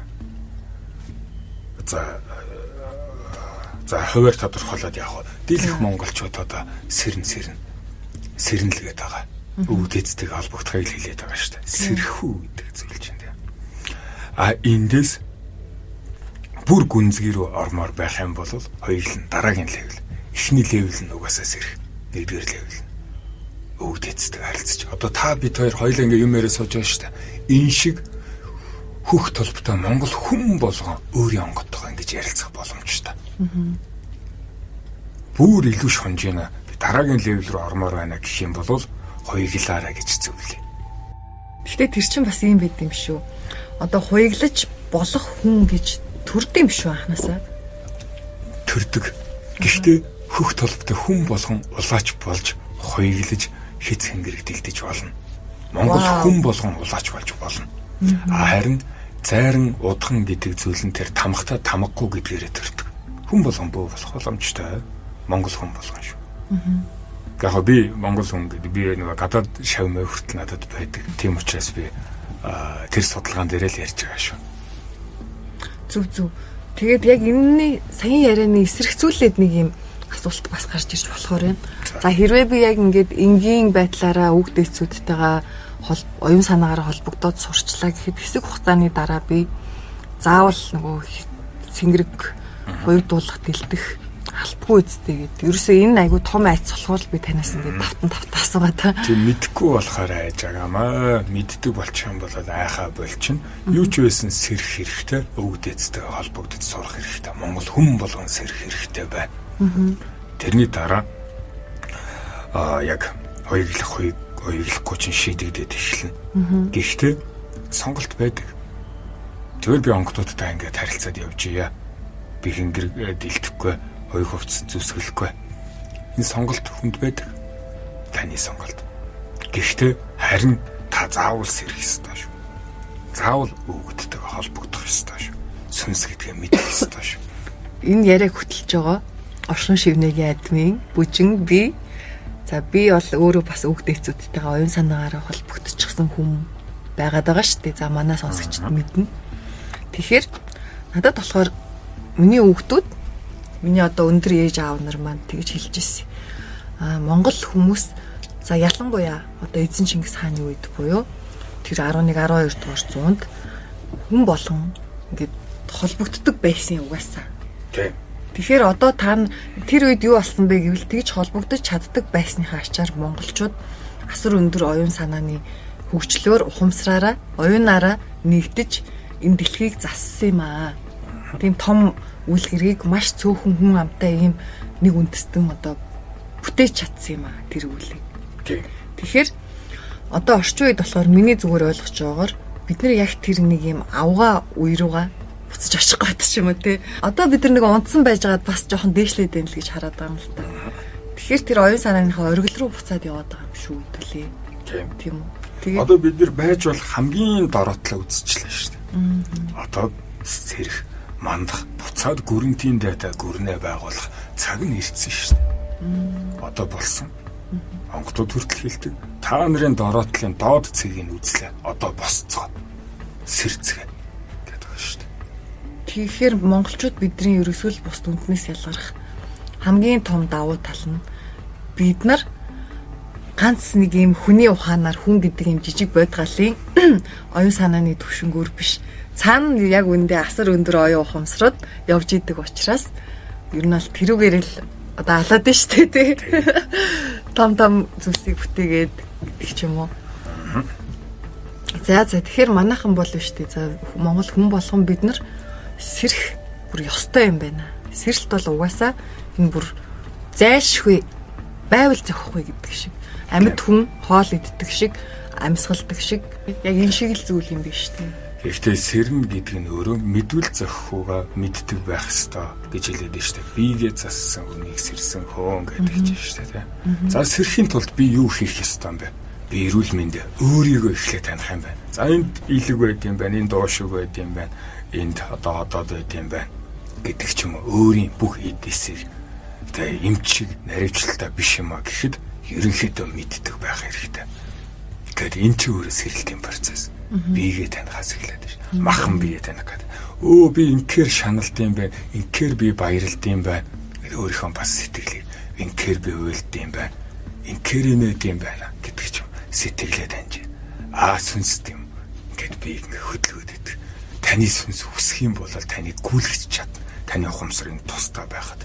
За хуваар тодорхойлоод яг дийлэх монголчууд одоо сэрнэлгээд байгаа. Үг дэцтэйг холбогдохыг хэлээд байгаа шүү дээ. Сэрхүү гэдэг зүйл чинь тийм. Эндээс бүр гүнзгий рүү ормоор байх юм бол хоёул нь дараагийн левел. Эхний левел нь угаасаа сэрх. Нэгдүгээр левел нь үг дэцтэйг харилцаж. Одоо та бид хоёр хоёул ингээ юм яриа сууж байгаа шүү дээ. Энэ шиг хөх толботой монгол хүн болгон өөрийн онгодтойгоо ингэж ярилцах боломжтой. Бүр илүү шонж байна. Би дараагийн левел рүү ормоор байна гэх юм бол хоёглаараа гэж зөвлөе. Гэхдээ тэр чинь бас юм байд юм шүү. Одоо хоёглаж болох хүн гэж төрд юм шүү анханасаа. Төрдөг. Гэхдээ хөх толботой хүн болгон улаач болж хоёглаж хэц хэнгэрэг дэлдэж болно. Монгол хүн болгон улаач болж болно. Харин зайран удхан гэдэг зүйл нь тэр тамхтай тамгагүй гэдгээрээ төрдөг. Хүн болгон бөө болох боломжтой. Монгол хүн болгон шүү. Яг би монгол хүн гэдэг би нэг гадаад шавмаа хүртэл надад байдаг. Тийм учраас би тэр судалгаан дээр л ярьж байгаа шүү. Зүг. Тэгээд яг энэний саяын ярианы эсрэгцүүлээд нэг юм асуулт бас гарч ирж болохоор байна. За хэрвээ би яг ингээд энгийн байдлаараа үг дэцүүдтэйгээ оюун санаагаараа холбогдоод сурчлаа гэхэд хэсэг хугацааны дараа би заавал нөгөө цэнгэрэг хоёр дуулах дэлдэх албагүй үсттэй гэдэг. Ерөөсөө энэ айгу том айц болохоор би танаас ингээд тавтан асуугаа та. Тэг мэдхгүй болохоор айж байгаамаа. Мэддэг болчих юм бол айхаа болчихно. Юу ч байсан сэрх хэрэгтэй, өвгдээцтэй холбогдож сурах хэрэгтэй. Монгол хүн болгон сэрх хэрэгтэй байна. Тэрний дараа яг хоёрлохгүй чинь шийдэгдээд эхэлнэ. Гэхдээ сонголт байдаг. Тэгвэл би онгодуудтай ингээд харилцаад явжия. Би хингэр дэлдэхгүй, хоёр хувцас зүсгэлэхгүй. Энэ сонголт хүнд байдаг. Таны сонголт. Гэхдээ харин та заавал сэрэх ёстой шүү. Заавал өвгддөг холбогдох ёстой шүү. Сүнс гэдгээ мэдэх ёстой шүү. Энэ яриаг хөтлж байгаа оршин шивнэгийн админ бүжин би. За би бол өөрөө бас өвгдээцүүдтэйгээ оюун санаагаараа холбогдчихсан хүн байгаад байгаа шүү дээ. За манай сонсогчд мэднэ. Тэгэхээр надад болохоор миний өвгдүүд миний одоо өндөр ээж аав нар маань тэгж хэлж ирсэн. Монгол хүмүүс за ялангуяа одоо эзэн Чингис хааны үед буюу тэр 11 12 дугаар зуунд хүн болгон ингээд холбогддог байсан угаасаа. Тийм. Тэгэхээр одоо та тэр үед юу болсон бэ гэвэл тэгж холбогдож чаддаг байсныхаа ачаар монголчууд асар өндөр оюун санааны хөгжлөөр ухамсараараа оюунаараа нэгдэж энэ дэлхийг зассан юм аа. Тийм том үйлхэргийг маш цөөхөн хүн амтай ийм нэг үндэстэн одоо бүтээж чадсан юм аа тэр үйлийг. Тэгэхээр одоо орчин үед болохоор миний зүгээр ойлгож байгаагаар бид нар яг тэр нэг ийм авгаа үе руугаа буцаж очих гээд ч юм уу те. Одоо бид нар нэг унтсан байжгаад бас жоохон дээшлээд байна л гэж хараад байгаа юм л та. Тэгэхээр тэр оюун санааныхаа оргил руу буцаад яваад байгаа юм шүү хэвлээ. Тийм үү. Тэгээд одоо бид нар байж болох хамгийн дороотлоо үзчихлээ шүү дээ. Одоо сэрэх, мандах, буцаад гүрэнтийн дата гүрнээ байгуулах цаг нь ирсэн шүү дээ. Одоо болсон. Онгодууд хүртэл хэлдэг. Та нарын дороотлын доод цэгийг нь үзлээ. Одоо босцоо. Сэрцгээ гэдэг байна шүү дээ. тэгэхээр монголчууд бидний ерөөсөө л бус үндэснээс ялгарх хамгийн том давуу тал нь бид нар ганц нэг юм хүний ухаанаар хүн гэдэг юм жижиг бодгалын оюун санааны төвшнгөөр биш. Цаана яг үндэ асар өндөр оюун ухамсарууд явж идэг учраас ер нь бол тэрүүгээр л одоо алаад нь штэ тий. Том зүйлсийг бүтээгээд гэх юм уу. За тэгэхээр манайхан бол штэ. За Монгол хүн болгон бид нар сэрх бүр ёстой юм байна. Сэрэлт бол угаасаа энэ бүр зайлшгүй байвал зохихгүй гэдэг шиг. Амьд хүн хоол иддэг шиг, амьсгалдаг шиг яг энэ шиг л зүйл юм биш үү? Гэхдээ сэрнэ гэдэг нь өөрөө мэдвэл зохихуугаа мэддэг байх ёстой гэж хэлээд байна шүү дээ. Биегээ зассан хүнийг сэрсэн хөөн гэдэг чинь шүү дээ. За сэрхийн тулд би юу хийх ёстой юм бэ? Би эрүүл мэндэ өөрийгөө эхлээд таних юм байна. За энд илэг байд юм байна, энд доошог байд юм байна, энд одоо байд юм байна гэдэг ч юм уу өөрийн бүх эдээсээр тэгээ эмчиг наривчлалтаа биш юм а гэхэд ерөнхийдөө мэддэг байх хэрэгтэй. Тэгэхээр энэ ч өөрөө сэрэлтийн процесс. Биегээ танихаас эхлээд байна. Махан биеэ таних гэдэг. Би инхээр шаналд юм байна. Инхээр би баярлд юм байна. Өөрийнхөө бас сэтгэлийг инхээр би уйлд юм байна. Инхээр инээд юм байна гэдэг ч юм сэтгэлээ таньж. Сүнсд юм. Ингээд би хөдөлгөөд өгдөг. Таны сүнс хүсэх юм бол таныг гүйлгэж чадна. Таны ухамсарын тустай байхад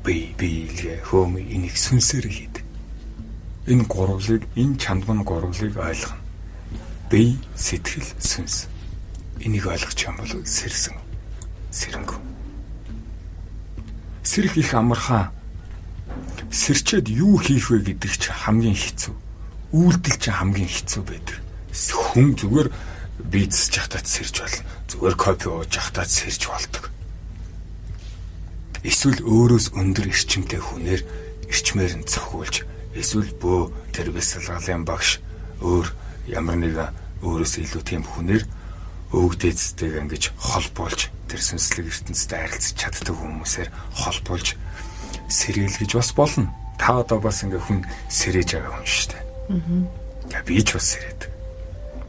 би илгээ хөөм энийг сүнсээр хийдэг. Энэ гурвлыг, энэ чандман гурвлыг ойлгоно. Бие, сэтгэл, сүнс. Энийг ойлгох юм бол сэрэнгүй. Сэрэх их амархан. Сэрчээд юу хийх вэ гэдэг чинь хамгийн хэцүү. Үйлдэл чинь хамгийн хэцүү байдаг. Хүн зүгээр бийцэж явахтаа сэрж болно. Зүгээр кофе ууж явахтаа сэрж болдог. Эсвэл өөрөөс өндөр эрчимтэй хүнээр эрчмээр нь зохиулж, эсвэл бөө тэр бясалгалын багш өөр ямар нэг өөрөөс илүү тийм хүнээр өвгдээцтэйг ингэж холбуулж тэр сүнслэг ертөнцтэй харилцаж чаддаг хүмүүсээр холбуулж сэрээлгэж бас болно. Та одоо бас ингээ хүн сэрэж байгаа юм шүү дээ. Би ч бас сэрээд.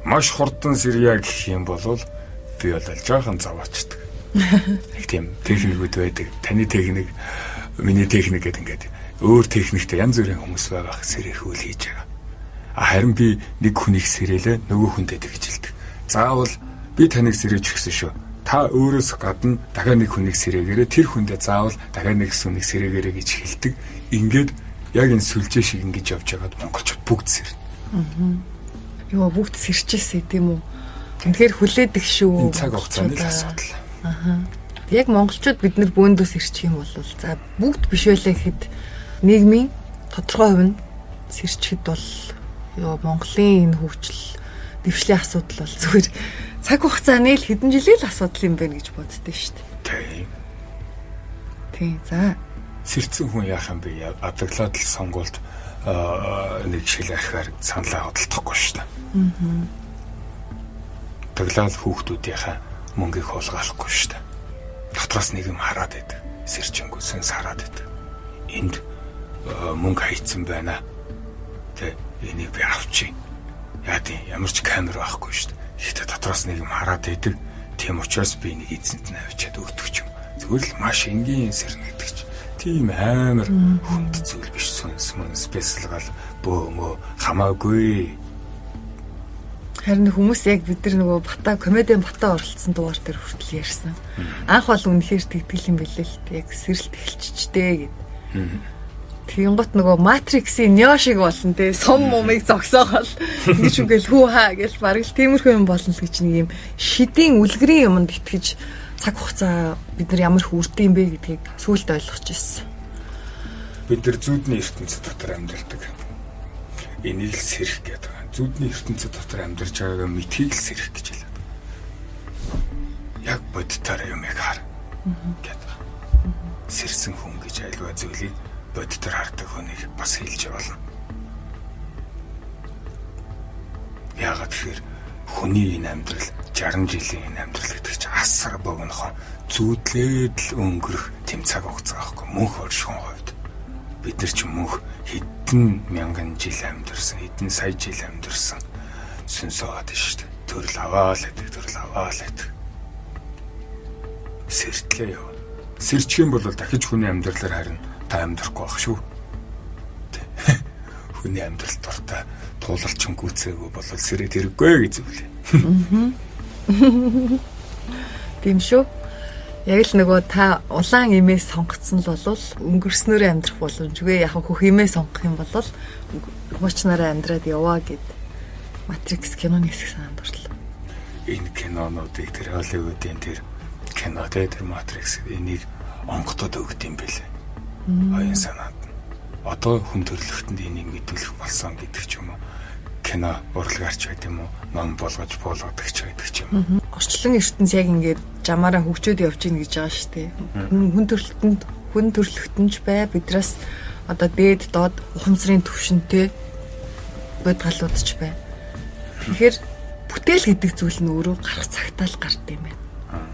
Маш хурдан сэрья гэх юм бол би бол жоохон заваачдаг. Нэг тийм техникүүд байдаг. Таны техник, миний техник гэдэг ингээд өөр техниктэй янз бүрийн хүмүүс байгаах сэрэх үйл хийж байгаа. Харин би нэг хүнийг сэрээлээ нөгөө хүнтэй тэгж хэлдэг. Заавал би таныг сэрэж өгсөн шүү. та өөрөөс гадна дахиад нэг хүнийг сэргээгээрээ тэр хүндээ заавал дахиад нэг хүнийг сэргээгээрээ гэж хэлдэг. Ингээд яг энэ сүлжээ шиг ингэж явж байгаад монголчууд бүгд сэрнэ. Йоо бүгд сэрчээсэй тийм үү? Үнэхээр хүлээдэг шүү. Энэ цаг хугацааны л асуудал. Яг монголчууд бид нар бөөндөөс ирчих юм бол за бүгд биш байлаа гэхэд нийгмийн тодорхой хувь нь сэрчгэд бол ёо Монголын энэ хөгжил дэвшлийн асуудал бол зүгээр цаг хугацааны л хэдэн жилийн л асуудал юм байна гэж боддөө шүү дээ. Тийм. За Сэрцэн хүн яах юм бэ? Адаглаад л сонгуульд нэг жишээ архиар саналаа хөдөлтөхгүй шүү дээ. Таглаад хүүхдүүдийнхээ мөнгийг хулгайлахгүй шүү дээ. Дотроос нэг юм хараад байдаг. Сэрчэнгүү сүнс хараад байдаг. Энд мөнгө хайцсан байна. Тэ энийг би авчи. Яа тийм ямар ч камер байхгүй шүү дээ. Гэхдээ дотроос нэг юм хараад байдаг. Тийм учраас би нэг эзэнт нь авчиад өгдөг юм. Зүгээр л маш энгийн сэрнэ гэдэг чинь. Тийм амар хүнд зүйл биш сүнс мөн специалгал бөөмөө хамаагүй. Харин хүмүүс яг бид нар нөгөө бата комедиан бата оролцсон дугаар дээр хүртэл ярьсан. Анх бол үнэхээр тэгтгэл юм бэлээ л яг сэрэлт эхэлчихжээ гэд. Тийм гот нөгөө Матриксийн Нео шиг болно те сум мумыг зогсоогоол ингэж үгээл хүү хаа гэж бараг л тиймэрхүү юм болно л гэж нэг юм шидийн үлгэрийн юмд итгэж цаг хугацаа бид нар ямар хүрдэ юм бэ гэдгийг сүүлд ойлгож ирсэн. Бид нар зүудний ертөнцид дотор амьдардаг. Энийг л сэрэх гэдэг. Зүудний ертөнцид дотор амьдарч байгаагаа мэдхийг л сэрэх гэж хэлээд. Яг бодтоор юмыг хар гэдэг. Сэрсэн хүн гэж альва зүйлийг бодтоор хардаг хүнийг бас хэлж болно. Яагаад тэгэхээр хүний энэ амьдрал 60 жилийн энэ амьдрал гэдэг чинь асар богинохон зүудлээд л өнгөрөх тэм цаг хугацаа байхгүй мөнх оршихуун хувьд бид нар ч мөнх хэдэн мянган жил амьдэрсэн хэдэн сая жил амьдэрсэн сүнсөө гад шүү дээ төрөл аваал гэдэг сэртлээ ёо сэрчих юм бол дахиж хүний амьдралаар харин та амьдрахгүй байх шүү хүний амьдрал дуртай туулалчин гүцээгүй бол сэрээд хэрэггүй гэж зүйлээ. Тийм шүү. Яг л нөгөө та улаан имээ сонгоцсон л бол өнгөрснөөрөө амьдрах боломжгүй. Яг хөх имээ сонгох юм бол хуучнаараа амьдраад яваа гэд Матрикс киноны хэсэг санаанд орлоо. Энэ кинонуудыг тэр Холливуудын тэр кино тэр Матрикс энийг онгодод өгд юм бэлээ. Оюун санаанд. Одоо хүн төрлөختөнд энийг мэдүүлэх болсон гэдэг ч юм уу. Кино урлагаарч байт юм уу? Ном болгож буулгадаг ч байдаг ч юм уу. Орчлон ертөнц яг ингээд жамаараа хөгжөөд явж гин гэж байгаа шүү дээ. Хүн төрлөختөнч бай бидраас одоо дээд доод ухамсарын төвшөнтэй бод галуудч бай. Тэгэхээр бүтээл гэдэг зүйл нь өөрөө гарах цагтаа л гард юм байна.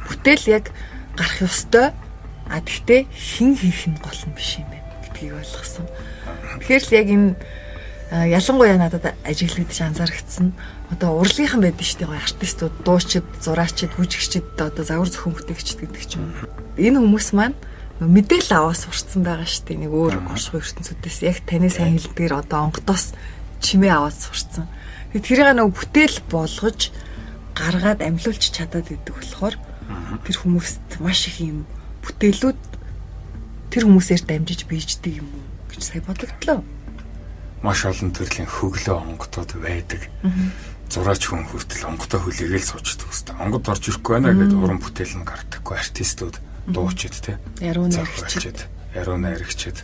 Бүтээл яг гарах ёстой. А тэгтээ хин хийх нь гол нь биш юм байна гэдгийг ойлгосон. Тэгэхээр л яг энэ ялангуяа надад ажиглагдаж анзаарчихсан. Одоо урлагийнхан байдаг шүү дээ гоё артистууд, дуучид, зураачид, бүжигчид одоо загвар зохион бүтээгчид гэдэг ч юм. Энэ хүмүүс маань мэдээлэл аваад сурцсан байгаа шүү дээ. Нэг өөр оршихуй ертөнцүүдээс яг таны сайн хэлдгээр одоо онгодоос чимээ аваад сурцсан. Тэгэхээр тэрийг нэг бүтээл болгож гаргаад амьлуулж чадаад идэг болохоор тэр хүмүүст маш их юм бүтээлүүд тэр хүмүүсээр дамжиж бийждэг юм уу гэж сая бодогдлоо. Маш олон төрлийн хөглөө онгодод байдаг. Зураач хүн хүртэл онгодоо хүлээгээл суучдаг хэвээр. Онгод орж ирэхгүй байна гэдэг уран бүтээл нь гардаггүй артистууд дуучид те. Яруу найрагчид.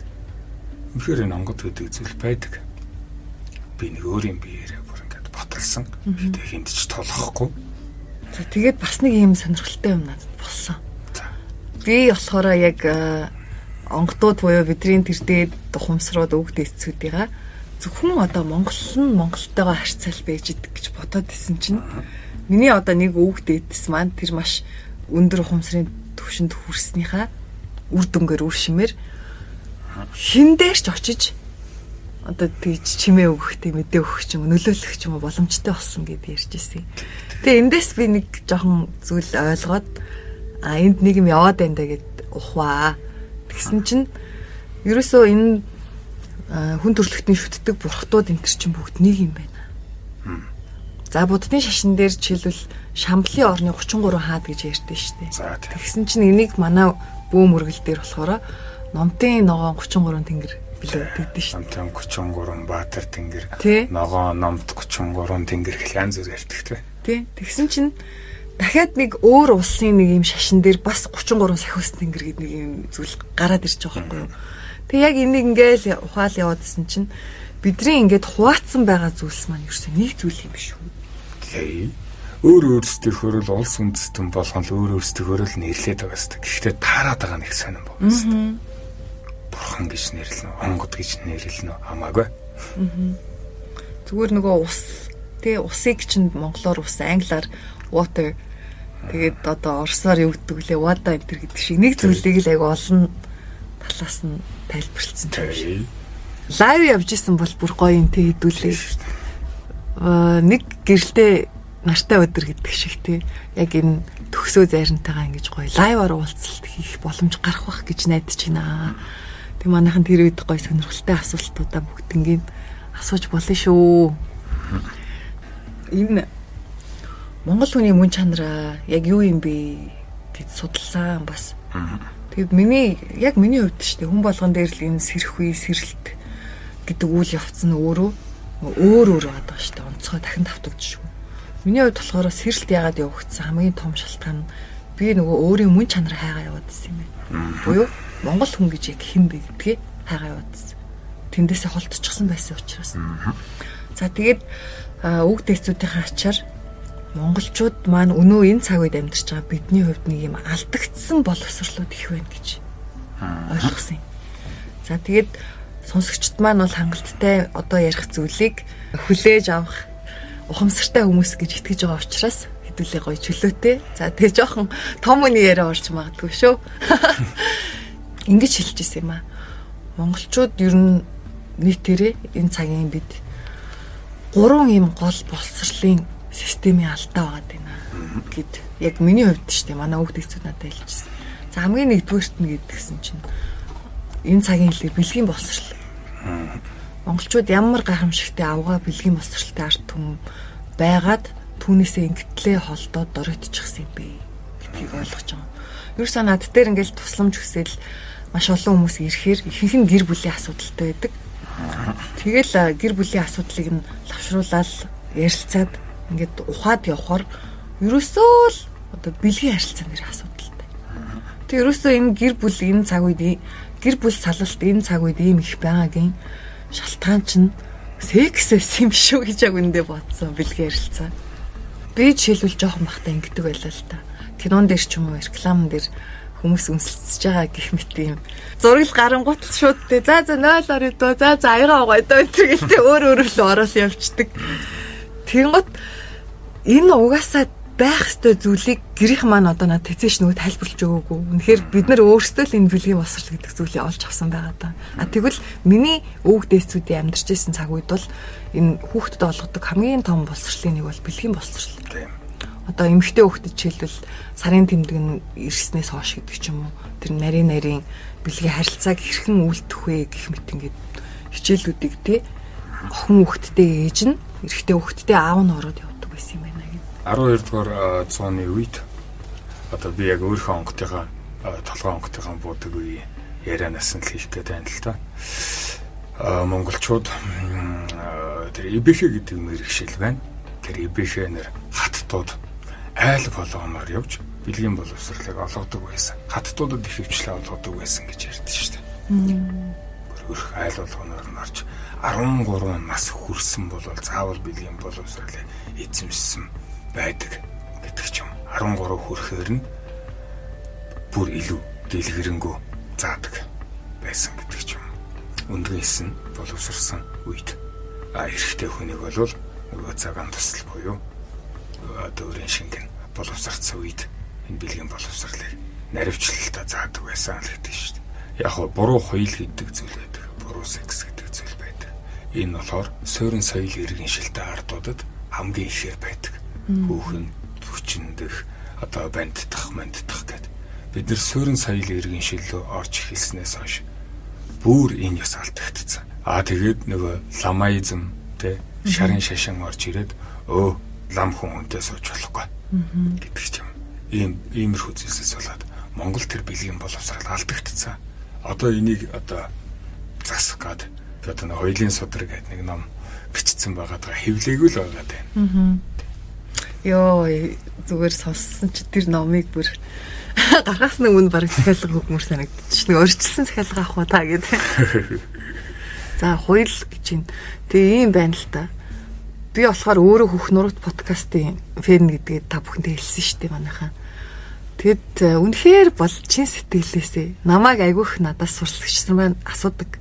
Үнэхээр энэ онгод гэдэг зүйл байдаг. Би нэг өөрийн биеэрээ бүр ингээд боталсан. Гэтэ хинт ч толохгүй. За тэгээд бас нэг юм сонирхолтой юм надад болсон. Би болохоор яг онгодууд буюу бидний тэр дээд ухамсарууд өгд эцсүүдийн зөвхөн одоо Монголтойгоо харьцаал байж идэг гэж бодоод исэн чинь миний одоо нэг өгд эцс маань тэр маш өндөр ухамсарын төвшөнд хүрснийхаа үр дүнгээр үр шимээр хин дээр ч очиж одоо тэгж чимээ өгөхтэй мэдээ өгөх ч юм уу нөлөөлөх ч юм уу боломжтой болсон гэдээ ярьж ирсэн. Тэгээ эндээс би нэг жоохон зүйл ойлгоод энд нэг юм яваад байна да гэд ухваа. Тэгсэн чинь ерөөсөө энэ хүн төрлөختний шүтдэг бурхтууд энэ төр чинь бүгд нэг юм байна. За буддын шашин дээр жишээлбэл Шамблын орны 33 хаад гэж ярьдэн штэ. За тэгсэн чинь энийг манай бөөм мөргөл дээр болохоор номтын ногоон 33 тэнгэр билүү тэгдэж штэ. Номтын 33 Баатар тэнгэр, Тий. ногоон номт 33 тэнгэр гэх янз бүр ярьдаг те. Тий. Тэгсэн чинь дахиад нэг өөр улсын нэг юм шашин дээр бас 33 сахиус тэнгэр гэдэг нэг юм зүйл гараад ирж байгаа байхгүй юу. Тэг яг энийг ингээл ухаал яваадсэн чинь бидний ингээд хуваацсан байгаа зүйлс маань ерөөсөө нэг зүйл юм биш үү. Тий. Өөр өөрсдийнхөө л улс үндэстэн болгон л өөр өөрсдийнхөө л нэрлээд байгаа хэвээр. Гэхдээ таарад байгаа нэг сонирн байна. Бурхан гэж нэрлэнэ, онгод гэж нэрлэнэ хамаагүй. Зүгээр нөгөө ус тий усыг чинь монголоор ус, англиар water тэгээд одоо орсоор юу гэдэг лээ water энэ төр гэдэг шиг нэг зүйлийг л айгу олон талаас нь тайлбарлсан юм шиг. Лайв явж исэн бол бүр гоё юм тий хэдүүлээ. Нэг гэрэлтэй нартай өдөр гэдэг шиг тий яг энэ төгсөө зайрантайгаа ингэж гоё лайваар уулзалт хийх боломж гарах бах гэж найдаж байна. Тэг манайхан тэр үед гоё сонирхолтой асуултуудаа бүгднийг асууж болно шүү. Энэ Монгол хүний мөн чанараа яг юу юм бэ гэж судалсан бас. Тэгэд миний хувьд ч хүн болгон дээр л энэ сэрхүй сэрэлт гэдэг үйл явц нь өөр байгаа шүү дээ. Онцгой дахин давтагдчихгүй. Миний хувьд болохоор сэрэлт яагаад явагдсан хамгийн том шалтгаан нь би нөгөө өөрийн мөн чанараа хайгаа яваадсан юм байна. Буюу Монгол хүн гэж яг хэн бэ гэдгээ хайгаа яваадсан. Тэндээсээ холдчихсон байсан учраас. За тэгээд үг дэцүүдийн ачаар монголчууд маань өнөө энэ цаг үед амьдарч байгаа бидний хувьд нэг юм алдагдсан боловсрлууд их байна гэж ойлгосон юм. За тэгээд сонсогчд маань бол хангалттай одоо ярих зүйлийг хүлээж авах ухамсартай хүмүүс гэж итгэж байгаа учраас хэдүүлээ гоё чөлөөтэй. За тэгээ жоохон том үний яриа орж магадгүй шүү. Ингэж хэлж ирсэн юм аа. Монголчууд ер нь нийтээрээ энэ цагийн бид 3 юм гол боловсролын системийн алдаа байгаа байна гэд яг миний хувьд шүү дээ. Манай хүүхд хэцүү надад хэлчихсэн. За хамгийн нэгдүгээрт нь гэдгсэн чинь энэ цагийн хэлээр бэлгийн боловсрол. Монголчууд ямар гайхамшигтай авгаа бэлгийн боловсролтой ард түмэн байгаад түүнээсээ ингэтлээ холдоод доройтчихсан юм бэ гэдгийг ойлгож байгаа. Ерөөсөө над дээр ингээл тусламж хүсэл маш олон хүмүүс ирэхээр ихэнх нь гэр бүлийн асуудалтай байдаг. Тэгэл гэр бүлийн асуудлыг нь лавшруулаад ярилцаад ингээд ухаад явхаар ерөөсөө л одоо бэлгийн харилцааны нэр асуудалтай. Тэг ерөөсөө энэ гэр бүл энэ цаг үед гэр бүл салалт энэ цаг үед ийм их байгаагийн шалтгаан чинь секс байсан юм шүү гэж яг үндэ бодсон бэлгийн харилцаа. Би жишээлбэл жоохон бахтай ингэдэг байлаа л та. Кинон дээр ч юм уу рекламн дээр хүмүүс үнсэлцэж байгаа гэх мэт юм. Зураг гарангуут шууд те. За 0 орё. За аягаа гоё доо гэдэг өөр л ороос явцдаг. Тэнгот энэ угаасаа байх ёстой зүйлийг гэрийнх маань одоо надад тэцээш нөгөө тайлбарлаж өгөөгүй. Үнэхээр бид нар өөрсдөө л энэ бэлгийн боловсрол гэдэг зүйлийг олж авсан байгаа даа. Тэгвэл миний өвөг дээдсүүдийн амьдарч ирсэн цаг үед бол энэ хүүхдэд олгодог хамгийн том боловсролын нэг бол бэлгийн боловсрол. Одоо эмэгтэй хүүхдэд жишээлбэл сарын тэмдэг нь ирснээс хойш гэдэг ч юм уу. Тэр нарийн бэлгийн харилцааг хэрхэн үлдэх вэ гэх мэт ингээд хичээлүүдийг те охин хүүхдтэй ээж нь эрэгтэй хүүхдтэй аав нь ороод явдаг байсан юм байна гэдэг. 12 дугаар зууны үед одоо би яг өөрийнхөө онготынхаа толгой онготынхаа буудаг үе ярианаас нь хийх гэдэг юм л та. Монголчууд тэр ибэхэ гэдэг мэрэгшил байна. Тэр ибэхэ нэр хаттууд айл болгоомоор явж бэлгийн боловсролыг олгодог байсан. Хаттуудад их хвчлээ олгодог байсан гэж ярьдэн шүү дээ. Өрх айл болгоомоор нарч 13 нас хүрсэн бол заавал бэлгийн боловсролыг эзэмшсэн байдаг гэдэг ч юм. 13 хүрэхээр нь бүр илүү дэлгэрэнгүй заадаг байсан гэдэг ч юм. Өндгөөс нь боловсрсан үед эрэгтэй хүнийг бол нөгөө цагаан тусал буюу өөрийн шингэн боловсрцсан үед энэ бэлгийн боловсролыг наривчлалтаа заадаг байсан л гэдэг шүү дээ. Яг нь буруу хоёул гэдэг зүйл байдаг. Буруу секс гэдэг зүйл байдаг. Энэ болохоор суурин соёл иргэншилтэй ардуудад хамгийн ихээр байдаг. Хүүхэн хүчндэх одоо банддах гэдэг. Бид нар суурин соёл иргэншиллөө орж эхэлснээс хойш бүр энэ ёс алдагдсан. Тэгээд нөгөө ламаизм тэ шарын шашин орж ирээд лам хүн хүнтэй сууж болохгүй гэдэг ч юм. Иймэрхүү зүйлсээс болоод Монгол тэр бэлгийн боловсрал алдагдцсан. Одоо энийг засах гад одоо нэг хоёлын судар гэдэг нэг ном бичсэн байгаад хэвлээгүй л байгаад байна. Йоо зүгээр сонссон чи тэр номыг бүр гаргаснаа өмнө бараг захиалга хөгмөр санагдчих. Нэг орчилсан захиалга авах уу та гэдэг. За хоёул гэж юм. Тэгээ ийм байна л та. Би болохоор өөрөө Хөх нуруут подкастын фэн гэдгийг та бүхэндээ хэлсэн шүү дээ манайхаа. Тэгэд үнэхээр бол чин сэтгэлээсээ намайг айгүйх надаас сурсагчсан байна асуудаг.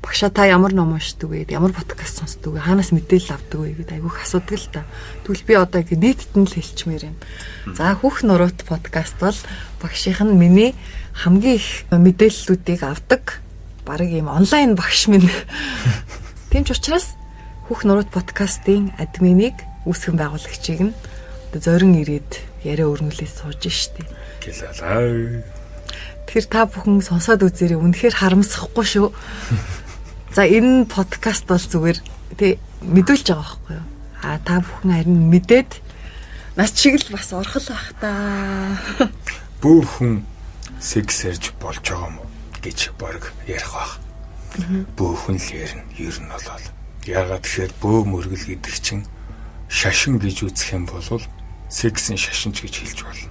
Багшаа та ямар ном уншдаг вэ? Ямар подкаст сонсдог вэ? Хаанаас мэдээлэл авдаг вэ гэдэг айгүйх асуудаг л та. Тэгвэл би одоо ингэ нийтэд нь л хэлчмээр юм. За Хөх нуруут подкаст бол багшийнх нь миний хамгийн их мэдээллүүдийг авдаг бараг ийм онлайн багш минь. Тийм ч учраас Хөх нуруут подкастын админийг үүсгэн байгуулагчийг нь зорин ирээд яриа өрнүүлээд сууж штеп. Гэлээ. Тэр та бүхэн сонсоод үзээрэй. Үнэхээр харамсахгүй шүү. За энэ подкаст бол зүгээр тий мэдүүлж байгаа байхгүй юу? Та бүхэн харин мэдээд нас чиг л бас орхол байх та. Бүх хүн секс ярьж болж байгаа юм уу гэж баг ярих байх. Бүх хүн л ярина. Ер нь болол. Яагаад тэгэхээр бөө мөргөл гэдэг чинь шашин гэж үзэх юм бол сексийн шашинч гэж хэлж болно.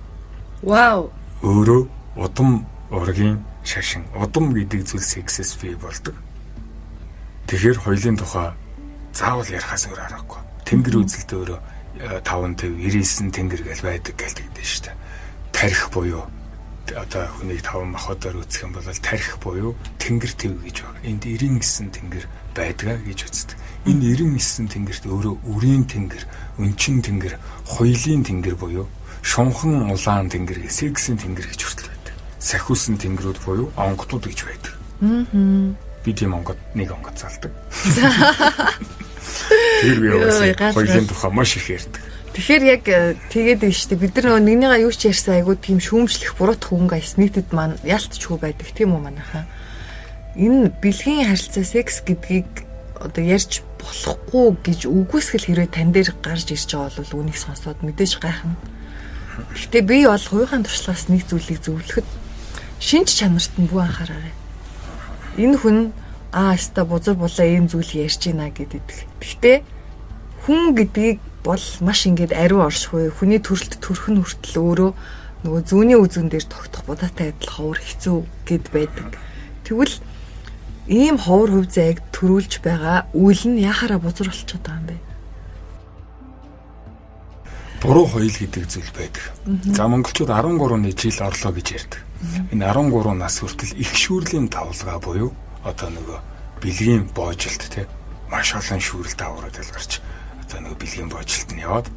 Вау. Өөрөө удам ургийн шашин. Удам гэдэг зүйл сексэс бий болдог. Тэгэхээр хоёулын тухай заавал ярихаас өөр аргагүй. Тэнгэр үзэлд өөрөө 5 50 99 тэнгэр гэл байдаг гэдэг шүү дээ. Тарих буюу одоо хүнийг 5 махбодоор үзэх юм бол тарих буюу тэнгэр төв гэж байна. Энд 99 тэнгэр байдгаа гэж үздэг. Энэ 99 тэнгэрт өөрөө үрийн тэнгэр, өнчин тэнгэр, хоёлын тэнгэр буюу шунхан улаан тэнгэр, сексийн тэнгэр гэж хүртэл байдаг. Сахиусан тэнгэрүүд буюу онгодууд гэж байдаг. Би тийм онгод нэг онгод залдаг. Тэр би хоёлын тухай маш их ярьдаг. Тэгэхээр яг тэгээд байна шүү дээ. Бид нар нэгнийгаа юу ч ярьсан айгуу тийм шүүмжлэх буруутах өнгө айс нийтэд маань ялтчгүй байдаг тийм үү манайхаа. Энэ бэлгийн харилцаа секс гэдгийг одоо ярьж болохгүй гэж үгүйсгэл хэрэг тань дээр гарч ирж байгаа бол үнийг сонсоод мэдээж гайхна. Гэхдээ би бол хувийнхаа туршлагаас нэг зүйлийг зөвлөхөд шинж чанарт нь бүх анхаараарай. Энэ хүн аста бузар булаа ийм зүйл ярьж байна гэдэг. Гэхдээ хүн гэдгийг бол маш ингэж ариун оршихуй. Хүний төрөлт төрхөн хүртэл өөрөө нөгөө зүүнний үзүүн дээр тогтох будаатай адил ховор хэцүү гэд байдаг. Тэгвэл ийм ховор хөв зайг төрүүлж байгаа үйл нь яхаараа бузар болчиход байгаа юм бэ? Буруу хоёул гэдэг зүйл байдаг. За монголчууд 13 жил орлоо гэж ярьдаг. Энэ 13 нас хүртэл их шүүрлийн давлгаа буюу одоо нөгөө бэлгийн боожилт те маш олон шүүрэл давраад ялгарч одоо нөгөө бэлгийн боожилт нь яваад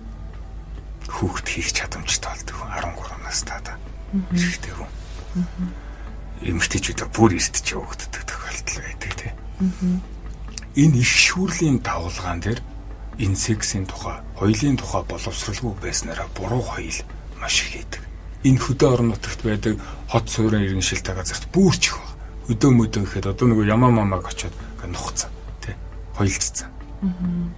хүүхэд хийх чадамжтай болдог 13 настай та. Хэрэгтэй хүн. Эмэгтэйчүүд бүр эртж явагддаг тохиолдол байдаг те. Энэ их шүүрлийн давлгаан дээр энэ сексийн тухай, хоёлын тухай боловсралгүй байснараа буруу хоёул маш их хийдэг. Энэ хөдөө орон нутагт байдаг хот суурин иргэншилтэй газарт бүрч их баг. Хөдөө мөдөө гэхэд одоо нөгөө ямаа мамаг очиод нухацсан тий хоёлцсан.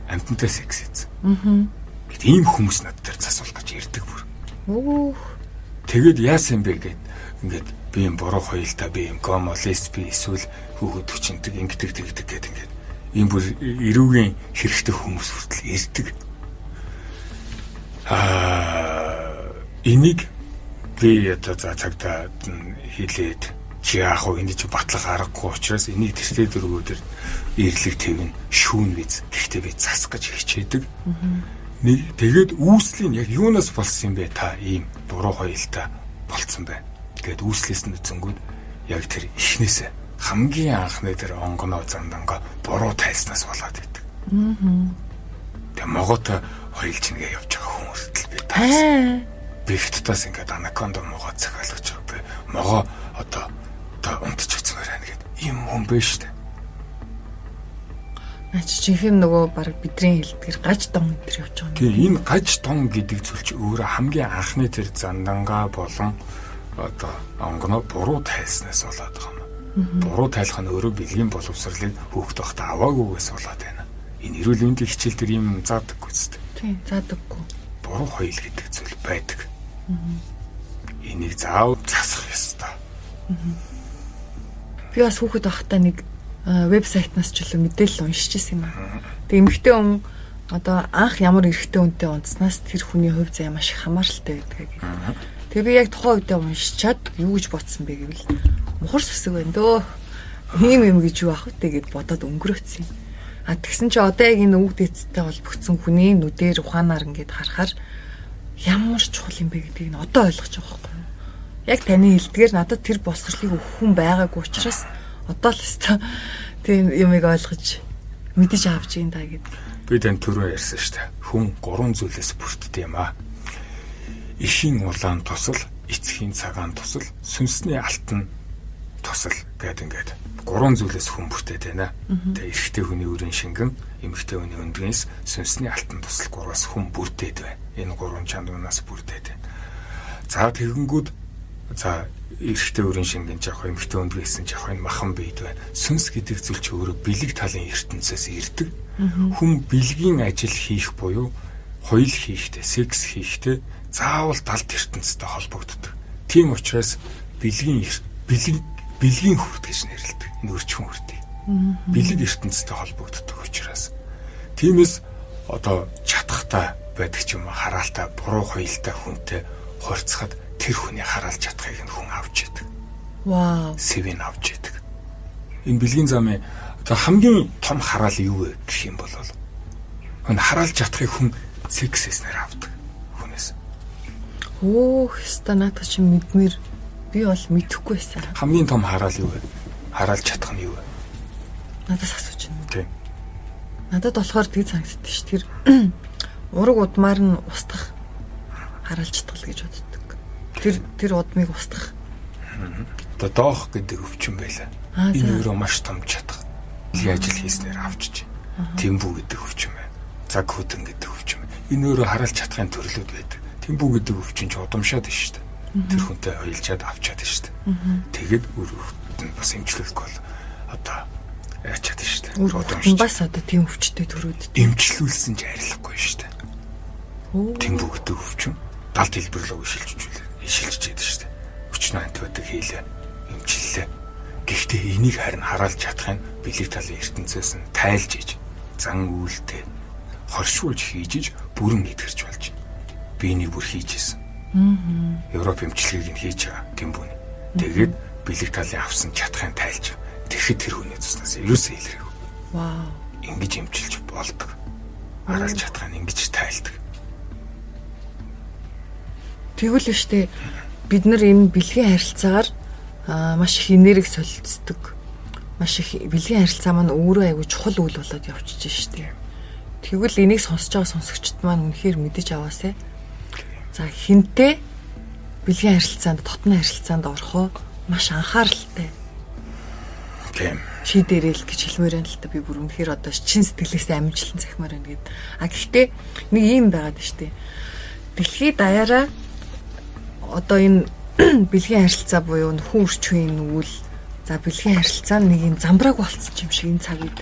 Амтантай секс хийсэн. Гэт ийм хүмүүс над дээр засвал гэж ирдэг бүр. Тэгээд яасан бэ гэд ингээд би юм буруу хоёлтай би юм гомо лесби эсвэл хүүхэд хүчинтэй ингэдэг тэгдэг гэд ингээд ийм бүр эрүүгийн хэрэгтэй хүмүүс хүртэл ирдэг. Энийг би одоо цагтаа хэлээд чи яах вэ? Энд чи батлах аргагүй учраас энийг тэртээ дөрвөөр ирлэг твэн шүүн биз. Гэхдээ би засах гэж хичээдэг. Нэг тэгээд үүслийн яг юунаас болсон юм бэ? Та ийм буруу хоёлтай болцсон байна. Гэт үүслээс нь үзэнгүүд яг тэр ихнээсээ хамгийн анхны тэр онгоноо зандангаа буруу тайлснаас болоод байдаг. Тэгээ моготой хоёлж ингээ явж байгаа хүмүүст л би таарсан. Би хятадаас ингээд анаконда могоо захиалж байгаа. Могоо одоо унтж үзмээр байна гэд юм хүн биш үү? Наач чихэм нөгөө баг бидний хэлдгэр гаж дон энэ явж байгаа юм. Тэгээ энэ гаж дон гэдэг зүйл чи өөрөө хамгийн анхны тэр зандангаа болон одоо онгоноо буруу тайлснаас болоод байгаа юм. Буруу тайлах нь өөрөө бэлгийн боловсролыг хөөхт байхдаа аваагүйгээс болоод байна. Энэ эрүүл мэндийн хичээл дээр юм заадаггүй зү. Тийм, заадаггүй. буруу хоёул гэдэг зүйл байдаг. Энийг заавал засах ёстой. Би бас хүүхэд байхдаа нэг вебсайтнаас ч илүү мэдээлэл уншиж ирсэн юм аа. Тэгээ эмэгтэй хүн одоо анх ямар эрэгтэй хүнтэй унтснаас тэр хүний хувь заяа маш их хамааралтай байдаг гэдэг. Тэгээ би яг тухайн үедээ уншичаад юу гэж бодсон бэ гэвэл мухар сүсэг байна дөө. Ийм гэж юу ах вэ гэд бодоод өнгөрөөцсөн. А тэгсэн чи одоо яг энэ өвөг дэцтэй холбогдсон хүний нүдээр ухаанаар ингээд харахаар ямар чухал юм бэ гэдгийг нь одоо ойлгож байгаа байхгүй юу? Яг таны хэлдгээр надад тэр босрлыг өгөх хүн байгаагүй учраас одоо л өстой тийм юмыг ойлгож мэдэж авч ийн та гэдэг. Би тань түрүү ярьсан шүү дээ. Хүн 3 зүйлээс бүрддэг юм аа. Ихийн улаан тусал, эцгийн цагаан тусал, сүнсний алтан тусал гэдэг ингээд 3 зүйлээс хүн бүрдээд байна. Тэгээ эрэгтэй хүний өрийн шингэн, эмэгтэй хүний өндгөөс сүнсний алтан тусал 3-аас хүн бүрдээд байна. Энэ 3 чанарнаас бүрдээд байна. За тэгэнгүүт за эрэгтэй өрийн шингэн жоох, эмэгтэй өндгөөс нь жоох энэ махан бийд байна. Сүнс гэдэг зүйл чи өөрөө бэлэг талын ертөнцөөс ирдэг. Хүн бэлгийн ажил хийх буюу хоёул хийхдээ, секс хийхдээ заавал далд ертөнцтэй холбогддог. Тийм учраас бэлгийн хүрд гэж нэрлэдэг. Энэ өрчхөн хүрдийг. Бэлэг ертөнцтэй холбогддог учраас. Тиймээс одоо чадхтай байдаг ч юм уу, хараалтай, буруу хоёултай хүнтэй хорцоход тэр хүний хараалж чадхыг нь хүн авч яадаг. Вау. Сэвэн авч яадаг. Энэ бэлгийн замын хамгийн том хараал юу вэ гэх юм бол хүн хараалж чадхыг хүн сексэснээр авдаг хүнээс. Хэвээ надад чи мэдмэр би бол мэдэхгүй байсан. Хамгийн том хараал юу вэ? Хараалж чадах нь юу вэ? Надаас асууж байна. Тийм. Надад болохоор тийг санагддаг ш. Тэр ураг удмаар нь устгах хараалж чадгал гэж боддог. Тэр удмыг устгах. Одоо доох гэдэг өвчин байлаа. Энэ өөрөө маш том чадах. Ажил хийснээр авчиж. Тэмбүү гэдэг өвчин байна. Цаг хөдөн гэдэг өвчин байна. Энэ өөрөө хараалж чадахын төрлүүд байдаг. Тэмбүү гэдэг өвчин ч удамшаад байна шүү дээ. Тэр хүнтэй хоёлжаад авчаад байна шүү дээ. Тэгээд өөрөөхт нь бас эмчлүүлэх бол одоо яачаад байна шүү дээ. Өөрөөхт бас одоо тийм өвчтэй төрүүд. Эмчлүүлсэн ч арилахгүй шүү дээ. Тэмбүү гэдэг өвчин далд хэлбэрлөө ишилжиж яадаг шүү дээ. Өчнө антибиотик хийлээ. Эмчиллээ. Гэхдээ энийг харин хараалж чадахын бэлэг талын ертөнцөөс нь тайлж иж, зан үйлдэл хоршуулж хийж бүрэн идгэрч болж. Би энийг бүр хийж исэн. Европ эмчилгээг нь хийж байгаа гэмбүүний. Тэгээд бэлэг талын авсан чадахын тайлж. Тэгэхэд тэр хүний цуснаас ерөөсөө илэрэг. Вау. Ингэж эмчилж болдог. Хараалж чадахын ингэж тайлдаг. Тэгвэл штэ бид нар энэ бэлгийн харилцаагаар маш их энерги солилцдог. Маш их бэлгийн харилцаа маань өөрөө аягүй чухал үйл болоод явчихж штэ. Тэгвэл энийг сонсож байгаа сонсогчд маань үнэхээр мэдэж аваасай. За хинтээ бэлгийн харилцаанд, дотны харилцаанд орохоо маш анхааралтай. Тийм. Шийдэрэл гэж хэлмээр байна л та би бүр үнэхээр одоо чин сэтгэлээс амжилтан захимаар байна гэд. Гэхдээ нэг юм байгаад штэ. Дэлхийд даяараа одоо энэ бэлгийн харилцаа буюу хүн өрчвийн үйл за бэлгийн харилцаа нэг юм замбрааг болцсон юм шиг энэ цаг үед.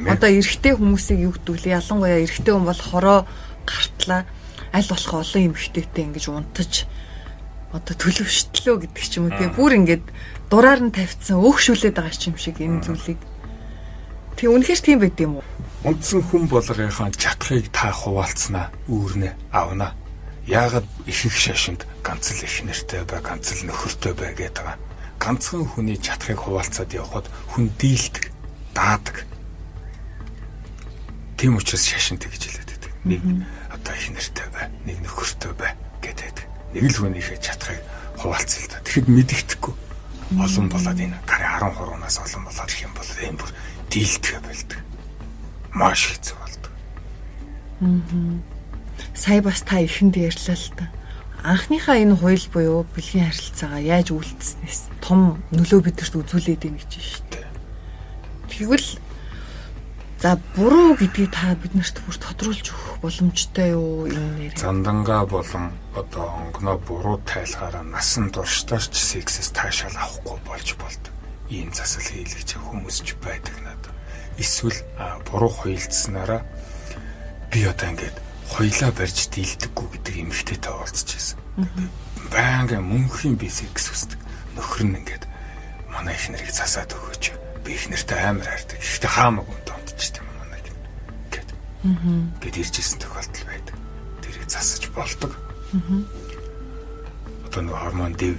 Одоо эрэгтэй хүмүүсийг юу гэдэг вэ? Ялангуяа эрэгтэй хүн бол хороо гартлаа аль болох олон эмэгтэйтэй ингэж унтаж одоо төлөвштлөө гэдэг ч юм уу тийм бүр ингэж дураар нь тавьчихсан өөхшүүлээд байгаа юм шиг энэ зүйлийг. Тэг үнэхээр тийм байд юм уу? Үндсэн хүн болгоныхаа чадхыг та хуваалцснаа үүрнэ авна. Яагаад ихэнх шашинд ганц л их нэртэй бай, ганц л нөхөртэй бай гэдэг байгаа. Ганцхан хүний чадхыг хуваалцаад явхад хүн дийлдэг, даадаг. Тийм учраас шашинт гэж хэлээд байдаг. Нэг одоо их нэртэй бай, нэг нөхөртэй бай гэдэг. Нэг л хүнийхээ чадхыг хуваалцал та. Тэгэхэд мэдэгдэхгүй. Олон болоод энэ гарын 13-наас олон болоод их юм бол энэ бүр дийлдэг байлдаг. Маш хэцүү болдог. Сая бас та ихэнд ярьлаа л та. Анхныхаа энэ хууль буюу бэлгийн харилцаагаа яаж үйлдэлснээс том нөлөө бидэрт үзүүлээд байна гэж байна шүү дээ. Тэгвэл за буруу гэдгийг та биднэрт бүр тодруулж өгөх боломжтой юу энэ нэр? Зандангаа болон одоо онгоноо буруу тайлгаараа насан туршдаарч сексэс таашаал авахгүй болж болдог. Ийм засал хийлгэж хүмүүс ч байдаг надад. Эсвэл буруу хуйлдсанараа би одоо ингээд хоёлаа барьж дийлдэггүй гэдэг эмэгтэйтэй уулзч байсан. Баянга мөнхийн би секс хүсдэг. Нөхөр нь ингээд манай ихнэрийг засаад өгөөч. Би ихнэртэй амар хайрдаг. Гэхдээ хаамаагүй донтчихдээ манай гин. Гэт иржсэн тохиолдол байдаг. Тэрийг засаж болдог. Одоо нэг гормон дэв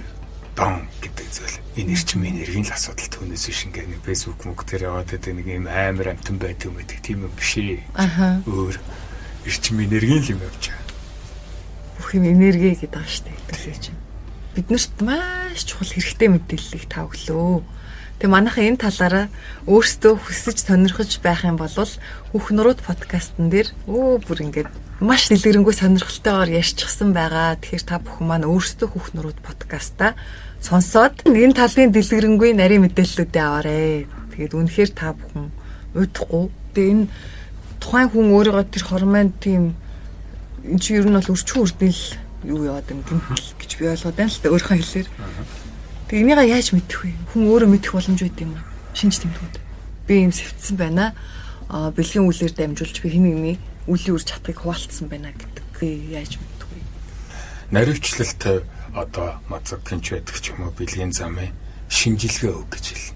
дон гэдэг зүйл. Энэ эрчим энергийн л асуудал түүнээс биш ингээд нэг фэйсбુક мөг дээр яваад байдаг нэг юм амар амтан байдаг юм гэдэг тийм юм биш ээ. Өөр эрчим энергийн л юм явж байгаа. Бүх юм энерги гэдэг байгаа шүү дээ. Тэгэлж. Биднэрт маш чухал хэрэгтэй мэдээллийг та өглөө. Тэгээ манайхаа энэ талаараа өөрсдөө хүсэж сонирхож байх юм бол Хүүх нурууд подкастн дээр бүр ингээд маш дэлгэрэнгүй сонирхолтойгоор ярьчихсан байгаа. Тэгэхээр та бүхэн маань өөрсдөө Хүүх нурууд подкастаа сонсоод энэ талын дэлгэрэнгүй нарийн мэдээллүүдээ аваарэ. Тэгээд үнэхээр та бүхэн удахгүй. Тэгээ энэ тухайн хүн өөрийгөө тэр хормонд тийм энэ чи ер нь бол өрчхөн үрдэл юу яваад юм гэмтэл гэж би ойлгоод байна л да өөрийнхөө хэлээр. Тэг энийг яаж мэдэх вэ? Хүн өөрөө мэдэх боломж үүд юм уу? Шинж тэмдгүүд. Би юм сэвтсэн байна. Бэлгийн үлээр дамжуулж би хин нэгний үлийн үр чадхыг хуваалцсан байна гэдгийг яаж мэдэх вэ? Наривчлалт одоо мазокинч байдаг ч юм уу бэлгийн замын шинжилгээ өг гэж хэлнэ.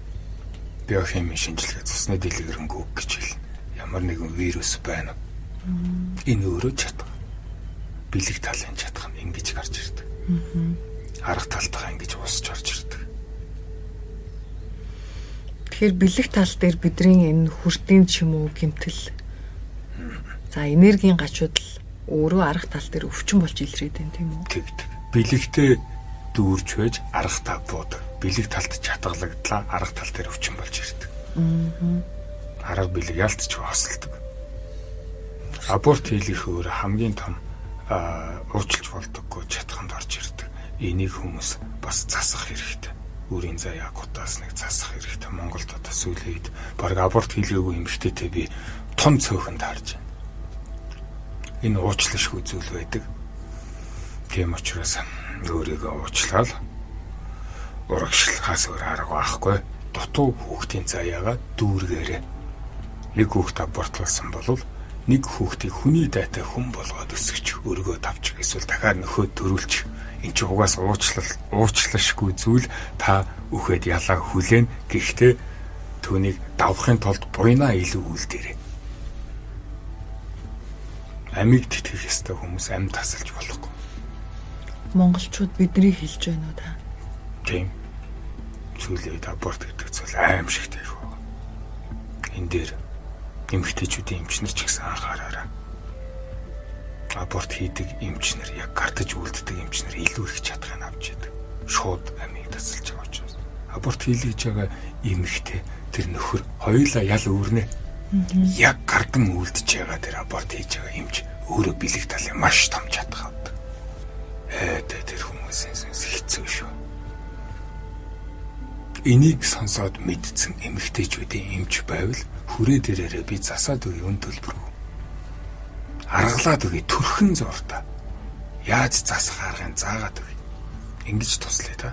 Биохимийн шинжилгээ цусны дэлгэрэнгүй өг гэж хэлнэ. Ямар нэгэн вирус байна. Энэ өөрөө чадах. Бэлэг талын чадах нь ингэж гарч ирдэг. Арга талтайгаа ингэж уусч орж ирдэг. Тэгэхээр бэлэг тал дээр бидний энэ хүртийн ч юм уу гэмтэл. За энергийн гачууд л өөрөө арга тал дээр өвчин болж илрээд байна тийм үү? Тэгдэг. Бэлэгтэй дүүрч байж арга тал буудаг. Бэлэг талд чатгалагдлаа арга тал дээр өвчин болж ирдэг. Арга бэлэг ялтч хосолдог. Аборт хийх өөр хамгийн том уучлж болдоггүй чатганд орж ирдэг. Энийг хүмүүс бас засах хэрэгтэй. Үрийн заяа гутаас нэг засах хэрэгтэй. Монголд одоо сүүлийн үед баг аборт хийлгээгүй эмэгтэйтэй би том цөөхөнд харж байна. Энэ уучлашгүй зүйл байдаг. Тийм учраас өөрийгөө уучлаад урагшлахаас өөр арга байхгүй. Дутуу хүүхдийн заяагаа дүүргээрээ. Нэг хүүхд абортлуулсан бол нэг хүүхдийг хүний дайтай хүн болгоод өсгөж өргөө тавчих эсвэл дахиад нөхөд төрүүлчих. Энд чинь угаас уучлашгүй зүйл та үхээд ялаа хүлээн гэхдээ түүнийг давахын тулд буйнаа илүү үлдээрэй. Амийг тэтгэх ёстой хүмүүс амьд тасалж болохгүй. Монголчууд бидний хэлж байна уу та? Тийм. Сүүлийн аборт гэдэг зүйл аимшигтэй шүү. Энэ дээр эмэгтэйчүүдийн эмчнэр ч гэсэн анхаараарай. Аборт хийдэг эмчнэр яг гартаж үлддэг эмчнэр илүү их чадхыг авч яадаг. Шууд амийг тасалж байгаа учраас. Аборт хийлгэж байгаа эмэгтэй тэр нөхөр хоёулаа ял өөрнэ. Яг гардан үлдэж байгаа тэр аборт хийж байгаа эмч өөрөө бэлэг талын маш том чадхаа авдаг. Тэр хүмүүсийн сүнс хэцүү шүү. Энийг сонсоод мэдсэн эмэгтэйчүүдийн эмч байвал хүрээ дээрээ би засаад өгье өн төлбөргүй. Аргалаад өгье төрхөн зуртаа. Яаж засах аргыг заагаад өгье. Ингэж туслая та.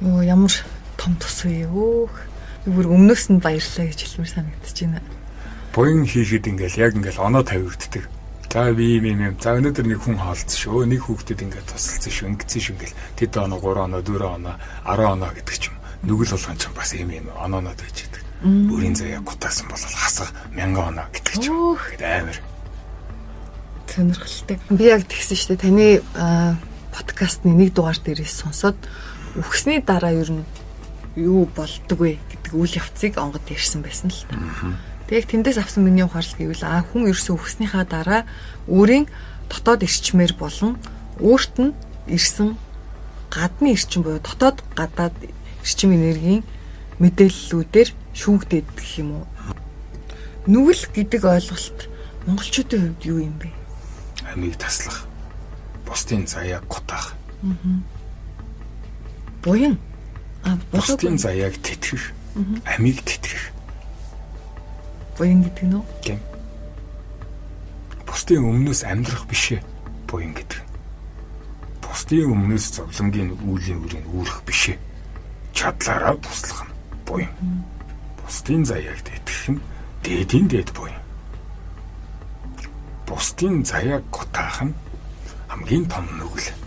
Оо ямар том тус вэ өөх. Би бүр өмнөөс нь баярлаа гэж хэлмээр санагдаж байна. Буян хийхэд яг ингээл оноо тавигддаг. За би юм. За өнөөдөр нэг хүн хаалцсан шүү. Нэг хүүхдэд ингээд тусалсан шүү. Ингэсэн шүү ингээл. Тэд оноо 3 оноо 4 оноо 10 оноо гэдэг ч юм. Нүгэл болгон ч бас юм оноонод байж байдаг. Бүрийн заяа гутаасан бол хасах 1000 оноо гэдэг ч юм. Амар. Сонирхолтой. Би яг тэгсэн шүү дээ. Таны подкастны нэг дугаар дээрээс сонсоод үхсний дараа ер нь юу болдог вэ гэдэг үйл явцыг онгод ярьсан байсан л та. Тэг тэндээс авсан миний ухаарлал гэвэл хүн ерөөсөө үхснийхаа дараа өөрийн дотоод эрчмээр болон өөрт нь ирсэн гадны эрчим буюу дотоод гадаад эрчим энергийн мэдээллүүдээр шүүгдээд гэх юм уу. Нүгэл гэдэг ойлголт монголчуудын хувьд юу юм бэ? Амийг таслах. Бусдын заяаг гутаах. Буян. Бусдын заяаг тэтгэх. Амийг тэтгэх. Буян гэдэг нь үү? Тийм. Бусдын өмнөөс амьдрах биш ээ. Буян гэдэг. Бусдын өмнөөс зовлонгийн үүлийн үрийг үүрэх биш ээ. Чадлаараа туслах нь буян. Бусдын заяаг тэтгэх нь дээдийн дээд буян. бусдын заяаг гутаах нь хамгийн том нүгэл.